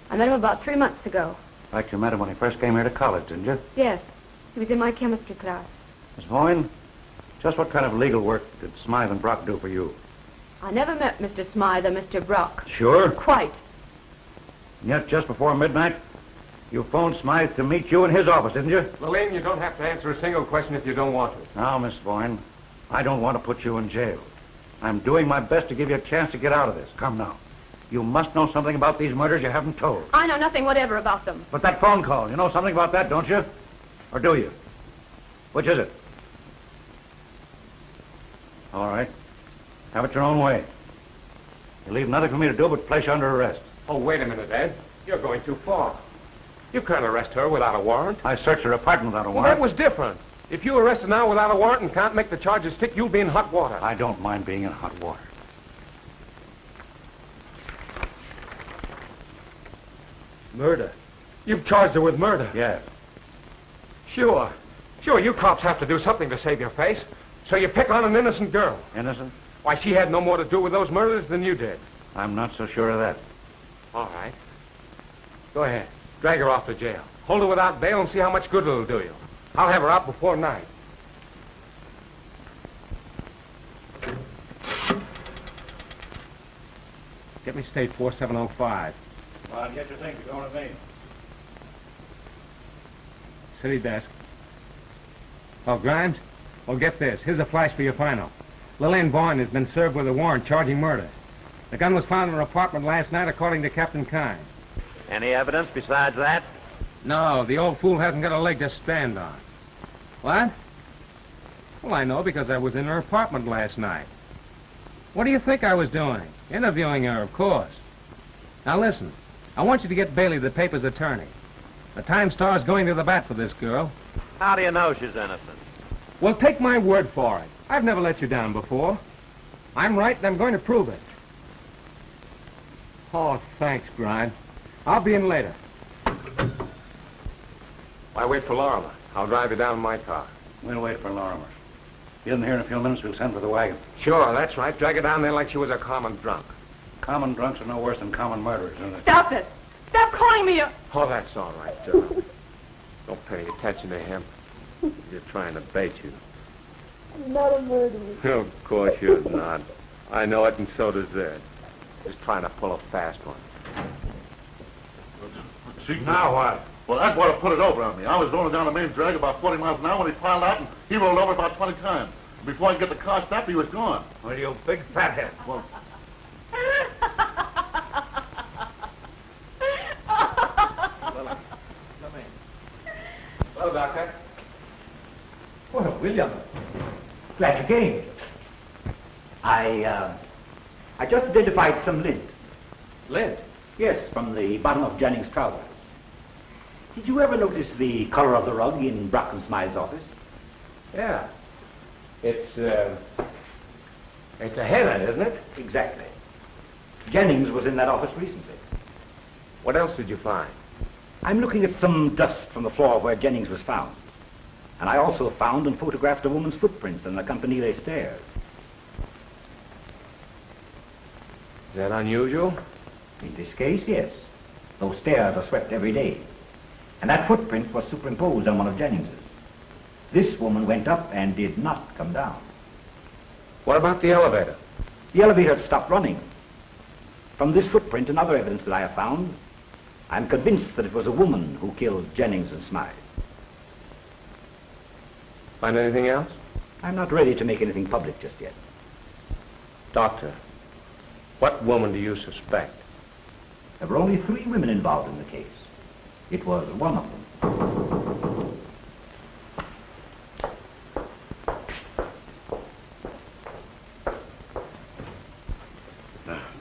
I met him about 3 months ago. Like you met him when he first came here to college, didn't you? Yes. He was in my chemistry class. Miss Boyne, just what kind of legal work did Smythe and Brock do for you? I never met Mr. Smythe or Mr. Brock. Sure? Quite. And yet, just before midnight, you phoned Smythe to meet you in his office, didn't you? Lillian, you don't have to answer a single question if you don't want to. Now, Miss Boyne, I don't want to put you in jail. I'm doing my best to give you a chance to get out of this. Come now. You must know something about these murders you haven't told. I know nothing whatever about them. But that phone call, you know something about that, don't you? Or do you? Which is it? All right. Have it your own way. You leave nothing for me to do but place you under arrest. Oh, wait a minute, Ed. You're going too far. You can't arrest her without a warrant. I searched her apartment without a Well, warrant. that was different. If you arrest her now without a warrant and can't make the charges stick, you'll be in hot water. I don't mind being in hot water. Murder? You've charged her with murder? Yes. Sure. Sure, you cops have to do something to save your face. So you pick on an innocent girl. Innocent? Why, she had no more to do with those murders than you did. I'm not so sure of that. All right. Go ahead. Drag her off to jail. Hold her without bail and see how much good it'll do you. I'll have her out before night. Get me state 4705. Well, I'll get your things. You're going with me. City desk. Oh, Grimes? Well, get this. Here's a flash for your final. Lillian Vaughn has been served with a warrant charging murder. The gun was found in her apartment last night, according to Captain Kine. Any evidence besides that? No, the old fool hasn't got a leg to stand on. What? Well, I know because I was in her apartment last night. What do you think I was doing? Interviewing her, of course. Now listen, I want you to get Bailey, the paper's attorney. The Time-Star's going to the bat for this girl. How do you know she's innocent? Well, take my word for it. I've never let you down before. I'm right, and I'm going to prove it. Oh, thanks, Grimes. I'll be in later. Why wait for Lorimer? I'll drive you down in my car. We'll wait for Lorimer. Get in here in a few minutes, we'll send for the wagon. Sure, that's right. Drag her down there like she was a common drunk. Common drunks are no worse than common murderers, isn't it? Stop it! Stop calling me a... Oh, that's all right, Shirley. Don't pay any attention to him. He's trying to bait you. I'm not a murderer. Of course you're not. I know it, and so does Ed. Just trying to pull a fast one. See, Now what? Well, that's what put it over on me. I was rolling down the main drag about 40 miles an hour when he piled out, and he rolled over about 20 times. Before I could get the car stopped, he was gone. Well, you big fathead. Well, Come in. Hello, Doctor. Well, William, glad you came. I just identified some lint. Lint? Yes, from the bottom of Jennings' trousers. Did you ever notice the color of the rug in Brock and Smythe's office? Yeah. It's a header, isn't it? Exactly. Jennings was in that office recently. What else did you find? I'm looking at some dust from the floor where Jennings was found. And I also found and photographed a woman's footprints in the Campanile stairs. Is that unusual? In this case, yes. Those stairs are swept every day. And that footprint was superimposed on one of Jennings's. This woman went up and did not come down. What about the elevator? The elevator had stopped running. From this footprint and other evidence that I have found, I'm convinced that it was a woman who killed Jennings and Smythe. Find anything else? I'm not ready to make anything public just yet. Doctor, what woman do you suspect? There were only 3 women involved in the case. It was one of them.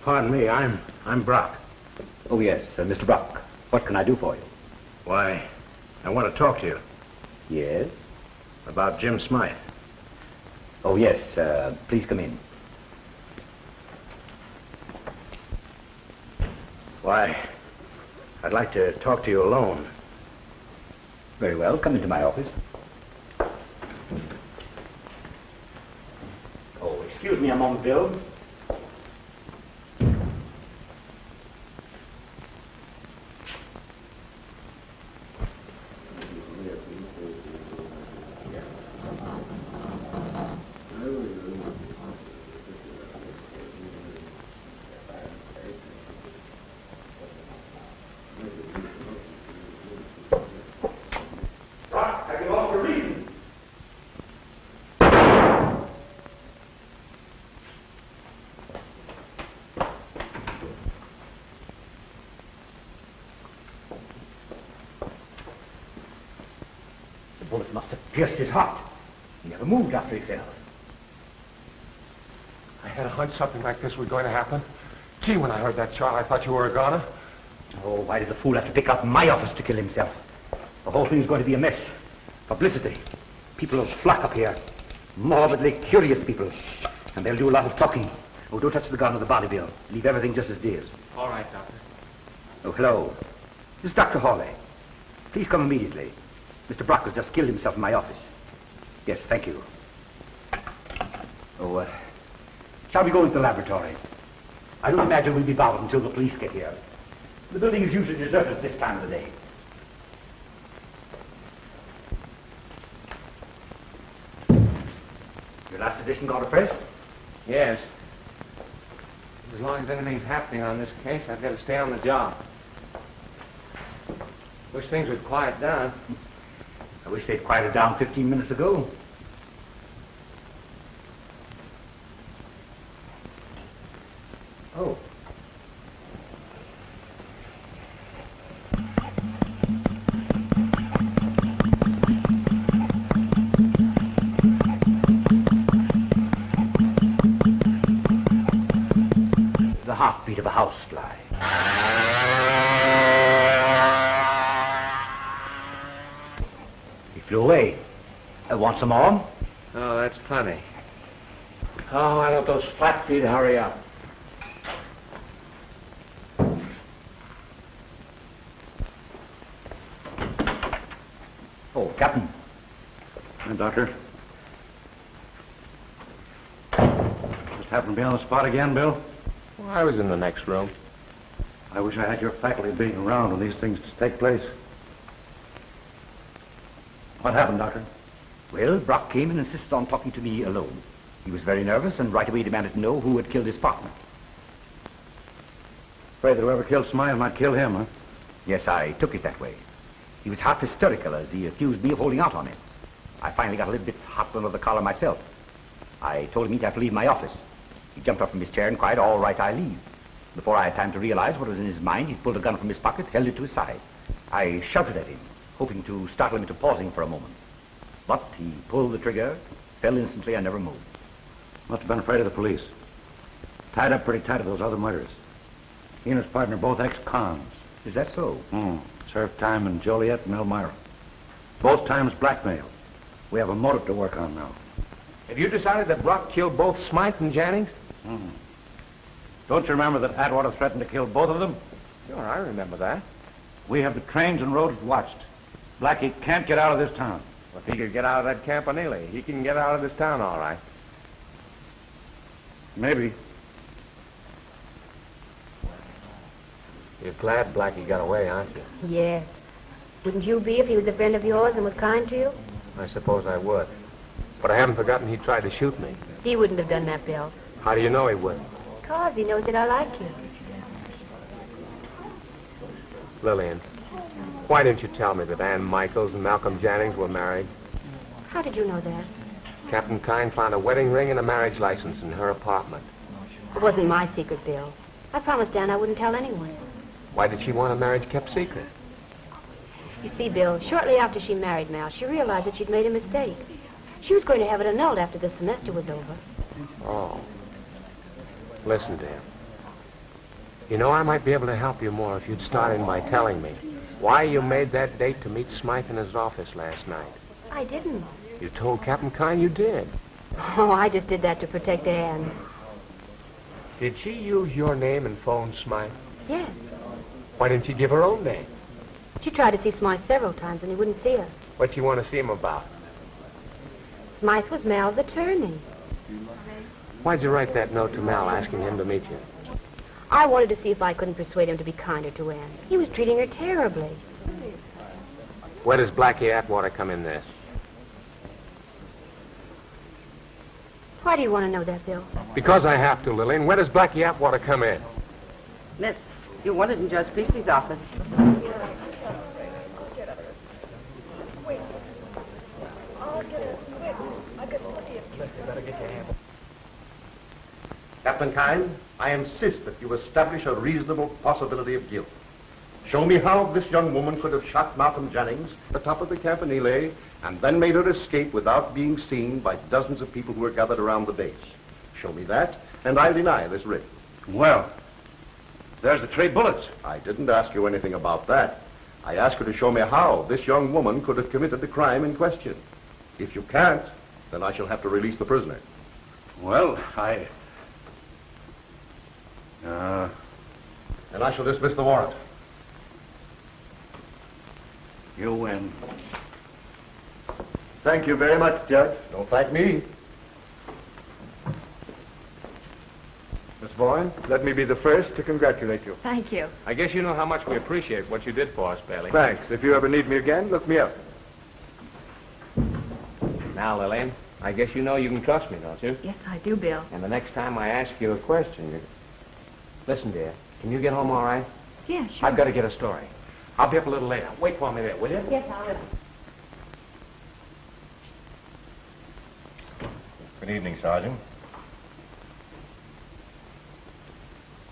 Pardon me, I'm Brock. Oh, yes, Mr. Brock. What can I do for you? Why, I want to talk to you. Yes? About Jim Smythe. Oh, yes, please come in. Why, I'd like to talk to you alone. Very well. Come into my office. Oh, excuse me a moment, Bill. The bullet must have pierced his heart. He never moved after he fell. I had a hunch something like this was going to happen. Gee, when I heard that shot, I thought you were a goner. Oh, why did the fool have to pick out my office to kill himself? The whole thing's going to be a mess. Publicity. People will flock up here. Morbidly curious people. And they'll do a lot of talking. Oh, don't touch the gun or the body, Bill. Leave everything just as it is. All right, Doctor. Oh, hello. This is Dr. Hawley. Please come immediately. Mr. Brock has just killed himself in my office. Yes, thank you. Oh, shall we go into the laboratory? I don't imagine we'll be bothered until the police get here. The building is usually deserted at this time of the day. Your last edition got a press? Yes. As long as anything's happening on this case, I've got to stay on the job. Wish things would quiet down. I wish they'd quieted down 15 minutes ago. Oh. The heartbeat of a housefly. He flew away. Want some more? Oh, that's plenty. Oh, why don't those flat feet hurry up? Oh, Captain. Hi, Doctor. Just happened to be on the spot again, Bill? Well, I was in the next room. I wish I had your faculty being around when these things take place. What happened, Doctor? Well, Brock came and insisted on talking to me alone. He was very nervous and right away demanded to know who had killed his partner. Afraid that whoever killed Smythe might kill him, huh? Yes, I took it that way. He was half hysterical as he accused me of holding out on him. I finally got a little bit hot under the collar myself. I told him he'd have to leave my office. He jumped up from his chair and cried, "All right, I leave." Before I had time to realize what was in his mind, he pulled a gun from his pocket, held it to his side. I shouted at him, hoping to startle him into pausing for a moment. But he pulled the trigger, fell instantly, and never moved. Must have been afraid of the police. Tied up pretty tight to those other murders. He and his partner both ex-cons. Is that so? Served time in Joliet and Elmira. Both times blackmail. We have a motive to work on now. Have you decided that Brock killed both Smythe and Jennings? Don't you remember that Atwater threatened to kill both of them? Sure, I remember that. We have the trains and roads watched. Blackie can't get out of this town. Well, if he could get out of that campanile, he can get out of this town all right. Maybe. You're glad Blackie got away, aren't you? Yes. Wouldn't you be if he was a friend of yours and was kind to you? I suppose I would. But I haven't forgotten he tried to shoot me. He wouldn't have done that, Bill. How do you know he wouldn't? Because he knows that I like you. Lillian, why didn't you tell me that Ann Michaels and Malcolm Jennings were married? How did you know that? Captain Kine found a wedding ring and a marriage license in her apartment. It wasn't my secret, Bill. I promised Ann I wouldn't tell anyone. Why did she want a marriage kept secret? You see, Bill, shortly after she married Mal, she realized that she'd made a mistake. She was going to have it annulled after the semester was over. Oh. Listen, dear. You know, I might be able to help you more if you'd start in by telling me why you made that date to meet Smythe in his office last night. I didn't. You told Captain Kine you did. Oh, I just did that to protect Ann. Did she use your name and phone Smythe? Yes. Why didn't you give her own name? She tried to see Smythe several times, and he wouldn't see her. What'd you want to see him about? Smythe was Mal's attorney. Why'd you write that note to Mal asking him to meet you? I wanted to see if I couldn't persuade him to be kinder to Anne. He was treating her terribly. Where does Blackie Atwater come in this? Why do you want to know that, Bill? Because I have to, Lillian. Where does Blackie Atwater come in? Miss, you wanted in Judge Beasley's office. Captain Kine, I insist that you establish a reasonable possibility of guilt. Show me how this young woman could have shot Malcolm Jennings at the top of the Campanile and then made her escape without being seen by dozens of people who were gathered around the base. Show me that, and I'll deny this writ. Well, there's the 3 bullets. I didn't ask you anything about that. I asked you to show me how this young woman could have committed the crime in question. If you can't, then I shall have to release the prisoner. Well, And I shall dismiss the warrant. You win. Thank you very much, Judge. Don't thank me. Miss Vaughn, let me be the first to congratulate you. Thank you. I guess you know how much we appreciate what you did for us, Bailey. Thanks. If you ever need me again, look me up. Now, Lillian, I guess you know you can trust me, don't you? Yes, I do, Bill. And the next time I ask you a question, you... Listen, dear, can you get home all right? Yeah, sure. I've got to get a story. I'll be up a little later. Wait for me there, will you? Yes, I'll. Good evening, Sergeant.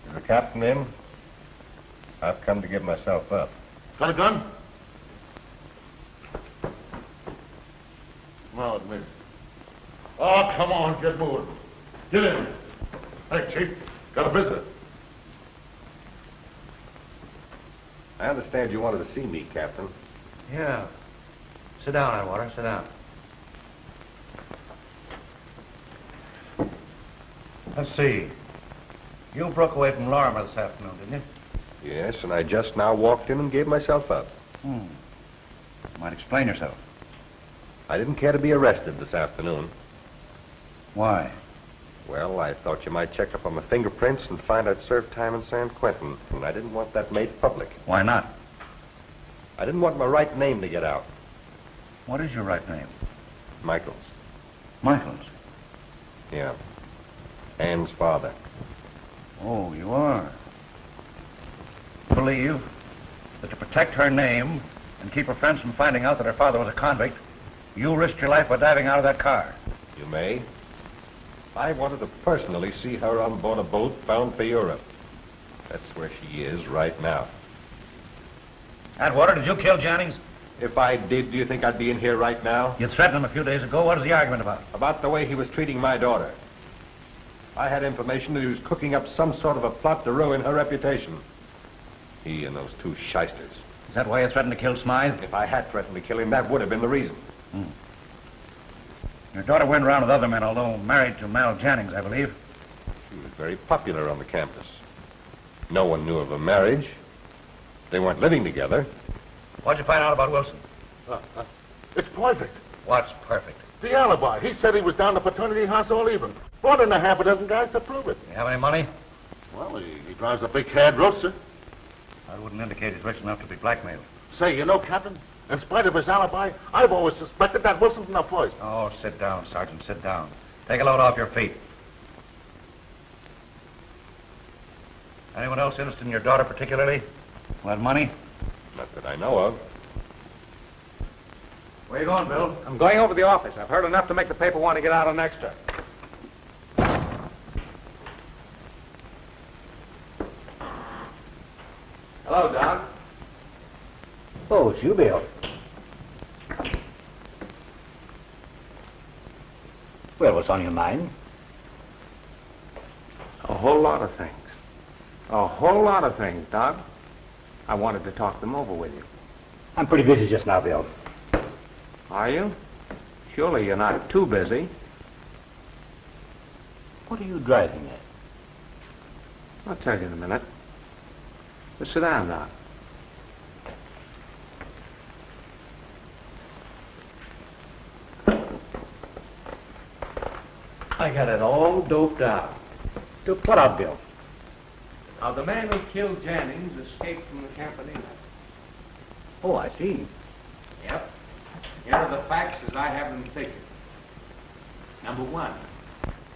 Is the captain in? I've come to give myself up. Got a gun? No, admit it. Oh, come on, get moving. Get in. Hey, Chief, got a visitor. I understand you wanted to see me, Captain. Yeah. Sit down, Atwater, sit down. Let's see. You broke away from Lorimer this afternoon, didn't you? Yes, and I just now walked in and gave myself up. You might explain yourself. I didn't care to be arrested this afternoon. Why? Well, I thought you might check up on my fingerprints and find I'd served time in San Quentin, and I didn't want that made public. Why not? I didn't want my right name to get out. What is your right name? Michaels. Michaels. Yeah. Anne's father. Oh, you are. Believe that to protect her name and keep her friends from finding out that her father was a convict, you risked your life by diving out of that car. You may. I wanted to personally see her on board a boat bound for Europe. That's where she is right now. Atwater, did you kill Jennings? If I did, do you think I'd be in here right now? You threatened him a few days ago. What is the argument about? About the way he was treating my daughter. I had information that he was cooking up some sort of a plot to ruin her reputation. He and those 2 shysters. Is that why you threatened to kill Smythe? If I had threatened to kill him, that would have been the reason. Your daughter went around with other men, although married to Mal Jennings, I believe. She was very popular on the campus. No one knew of a marriage. They weren't living together. What'd you find out about Wilson? It's perfect. What's perfect? The alibi. He said he was down the fraternity house all evening. Brought in a half a dozen guys to prove it. You have any money? Well, he drives a big cad roadster. That wouldn't indicate he's rich enough to be blackmailed. Say, you know, Captain, in spite of his alibi, I've always suspected that Wilson from the first. Oh, sit down, Sergeant, sit down. Take a load off your feet. Anyone else interested in your daughter particularly? Who had money? Not that I know of. Where you going, Bill? I'm going over to the office. I've heard enough to make the paper want to get out an extra. Hello, Don. Oh, it's you, Bill. Well, what's on your mind? A whole lot of things. A whole lot of things, Doc. I wanted to talk them over with you. I'm pretty busy just now, Bill. Are you? Surely you're not too busy. What are you driving at? I'll tell you in a minute. Just sit down now. I got it all doped out. Doped what out, Bill? Now, the man who killed Jennings escaped from the Campanile. Oh, I see. Yep. Here are the facts as I have them figured. Number one,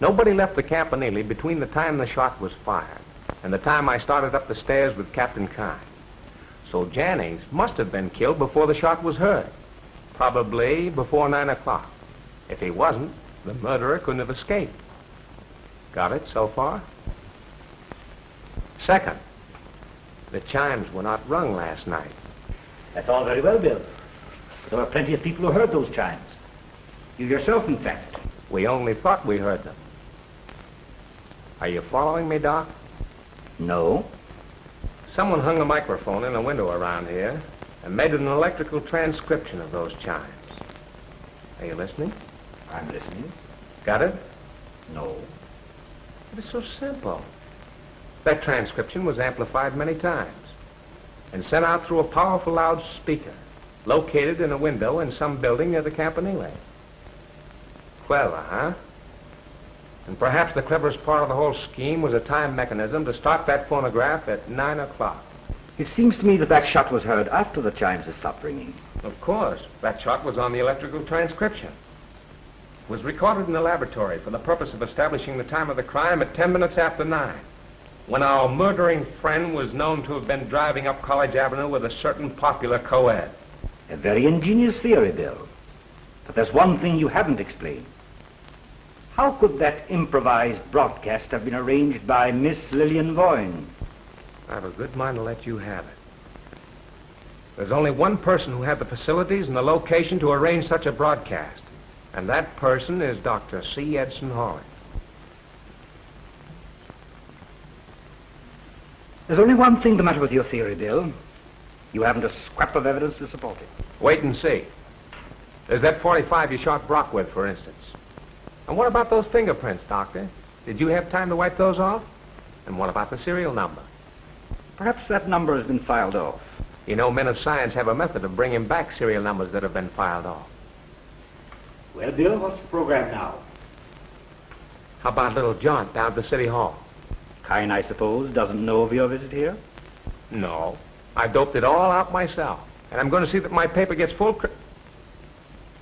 nobody left the Campanile between the time the shot was fired and the time I started up the stairs with Captain Kine. So Jennings must have been killed before the shot was heard. Probably before 9 o'clock. If he wasn't, the murderer couldn't have escaped. Got it so far? Second, the chimes were not rung last night. That's all very well, Bill. But there were plenty of people who heard those chimes. You yourself, in fact. We only thought we heard them. Are you following me, Doc? No. Someone hung a microphone in a window around here and made an electrical transcription of those chimes. Are you listening? I'm listening. Got it? No. It is so simple. That transcription was amplified many times and sent out through a powerful loudspeaker located in a window in some building near the Campanile. Clever, huh? And perhaps the cleverest part of the whole scheme was a time mechanism to start that phonograph at 9 o'clock. It seems to me that that shot was heard after the chimes had stopped ringing. Of course. That shot was on the electrical transcription. It was recorded in the laboratory for the purpose of establishing the time of the crime at 10 minutes after 9, when our murdering friend was known to have been driving up College Avenue with a certain popular co-ed. A very ingenious theory, Bill. But there's one thing you haven't explained. How could that improvised broadcast have been arranged by Miss Lillian Boyne? I have a good mind to let you have it. There's only one person who had the facilities and the location to arrange such a broadcast, and that person is Dr. C. Edson Hawley. There's only one thing the matter with your theory, Bill. You haven't a scrap of evidence to support it. Wait and see. There's that .45 you shot Brock with, for instance. And what about those fingerprints, Doctor? Did you have time to wipe those off? And what about the serial number? Perhaps that number has been filed off. You know, men of science have a method of bringing back serial numbers that have been filed off. Well, Bill, what's the program now? How about a little jaunt down to City Hall? Kine, I suppose, doesn't know of your visit here? No. I doped it all out myself. And I'm going to see that my paper gets full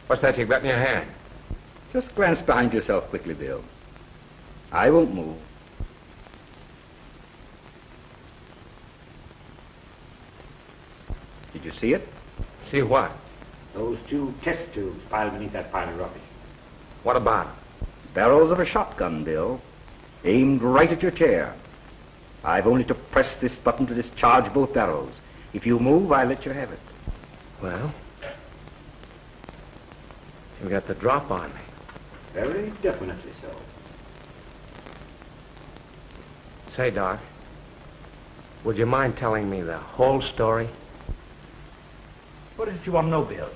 What's that you've got in your hand? Just glance behind yourself quickly, Bill. I won't move. Did you see it? See what? Those two test tubes piled beneath that pile of rubbish. What about them? Barrels of a shotgun, Bill. Aimed right at your chair. I've only to press this button to discharge both barrels. If you move, I'll let you have it. Well, you got the drop on me. Very definitely so. Say, Doc, would you mind telling me the whole story? What is it you want to know, Bill?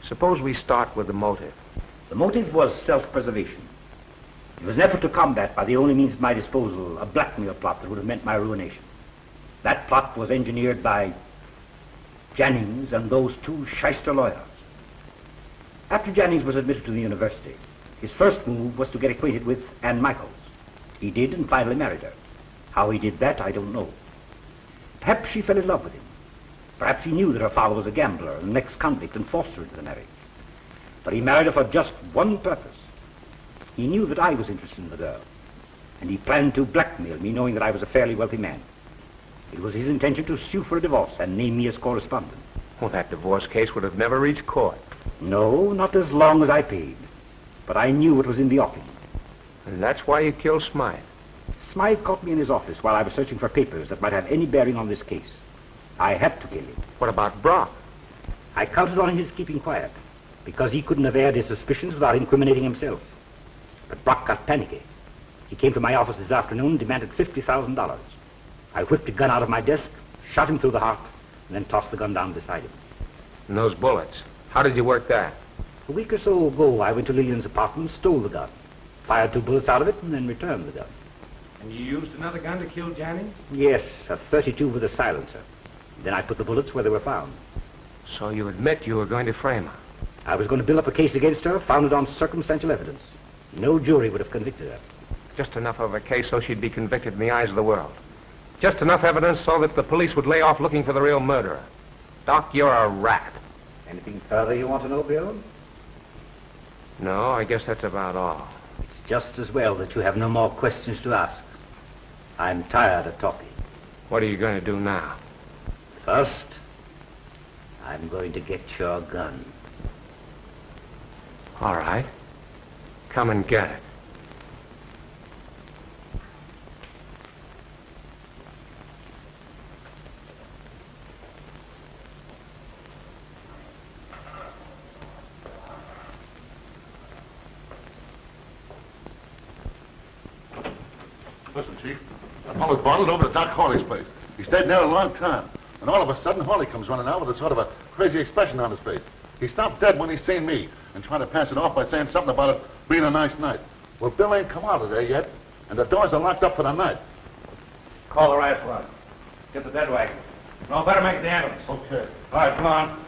Suppose we start with the motive. The motive was self-preservation. It was an effort to combat, by the only means at my disposal, a blackmail plot that would have meant my ruination. That plot was engineered by Jennings and those two shyster lawyers. After Jennings was admitted to the university, his first move was to get acquainted with Ann Michaels. He did and finally married her. How he did that, I don't know. Perhaps she fell in love with him. Perhaps he knew that her father was a gambler and an ex-convict and forced her into the marriage. But he married her for just one purpose. He knew that I was interested in the girl, and he planned to blackmail me, knowing that I was a fairly wealthy man. It was his intention to sue for a divorce and name me as correspondent. Well, that divorce case would have never reached court. No, not as long as I paid. But I knew what was in the offing. And that's why you killed Smythe. Smythe caught me in his office while I was searching for papers that might have any bearing on this case. I had to kill him. What about Brock? I counted on his keeping quiet, because he couldn't have aired his suspicions without incriminating himself. But Brock got panicky. He came to my office this afternoon and demanded $50,000. I whipped a gun out of my desk, shot him through the heart, and then tossed the gun down beside him. And those bullets, how did you work that? A week or so ago, I went to Lillian's apartment, stole the gun, fired 2 bullets out of it, and then returned the gun. And you used another gun to kill Jannings? Yes, a 32 with a silencer. Then I put the bullets where they were found. So you admit you were going to frame her? I was going to build up a case against her, founded on circumstantial evidence. No jury would have convicted her. Just enough of a case so she'd be convicted in the eyes of the world. Just enough evidence so that the police would lay off looking for the real murderer. Doc, you're a rat. Anything further you want to know, Bill? No, I guess that's about all. It's just as well that you have no more questions to ask. I'm tired of talking. What are you going to do now? First, I'm going to get your gun. All right. Come and get it. Listen, Chief. I followed Bartlett over to Doc Hawley's place. He stayed there a long time. And all of a sudden, Hawley comes running out with a sort of a crazy expression on his face. He stopped dead when he seen me and tried to pass it off by saying something about it being a nice night. Well, Bill ain't come out of there yet, and the doors are locked up for the night. Call the riot squad. Get the dead wagon. No, better make the ambulance. Okay. All right, come on.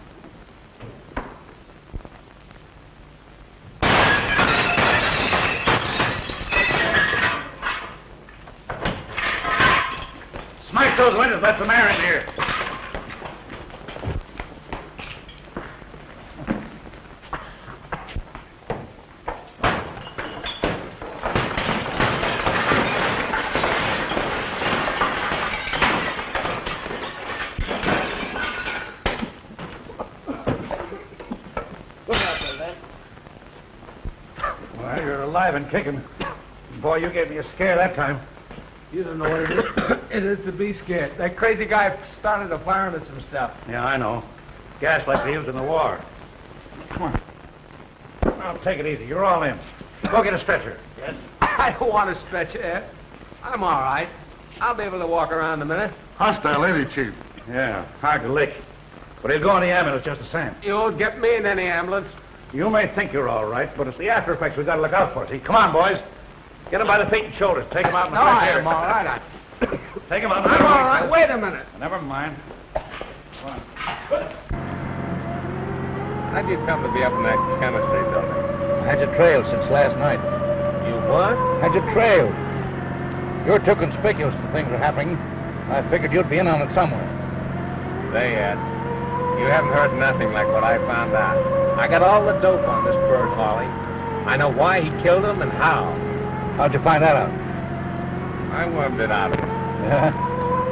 Smash those windows. Let some air in here. Well, you're alive and kicking. Boy, you gave me a scare that time. You don't know what it is. It is to be scared. That crazy guy started a fire into some stuff. Yeah, I know. Gas like they used in the war. Come on. Now, take it easy. You're all in. Go get a stretcher. Yes? I don't want to stretch it. I'm all right. I'll be able to walk around in a minute. Hostile, ain't he, Chief? Yeah, hard to lick. But he'll go in the ambulance just the same. You won't get me in any ambulance. You may think you're all right, but it's the after effects we got to look out for. See, come on, boys. Get him by the feet and shoulders. Take him out in the No, fresh I air. am all right. Take him out. I'm all right. Wait a minute. Never mind. Come on. How'd you come to be up in that chemistry building? I had you trailed since last night. You what? Had you trailed. You're too conspicuous when things are happening. I figured you'd be in on it somewhere. Say, Ed, you haven't heard nothing like what I found out. I got all the dope on this bird, Hawley. I know why he killed him and how. How'd you find that out? I wormed it out of him. Yeah?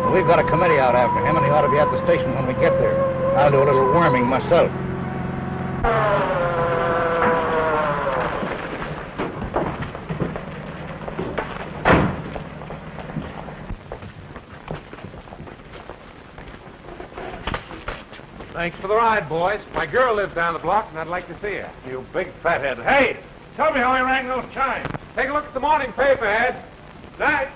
Well, we've got a committee out after him, and he ought to be at the station when we get there. I'll do a little worming myself. Thanks for the ride, boys. My girl lives down the block, and I'd like to see her. You big fathead. Hey, tell me how he rang those chimes. Take a look at the morning paper, Ed. Night.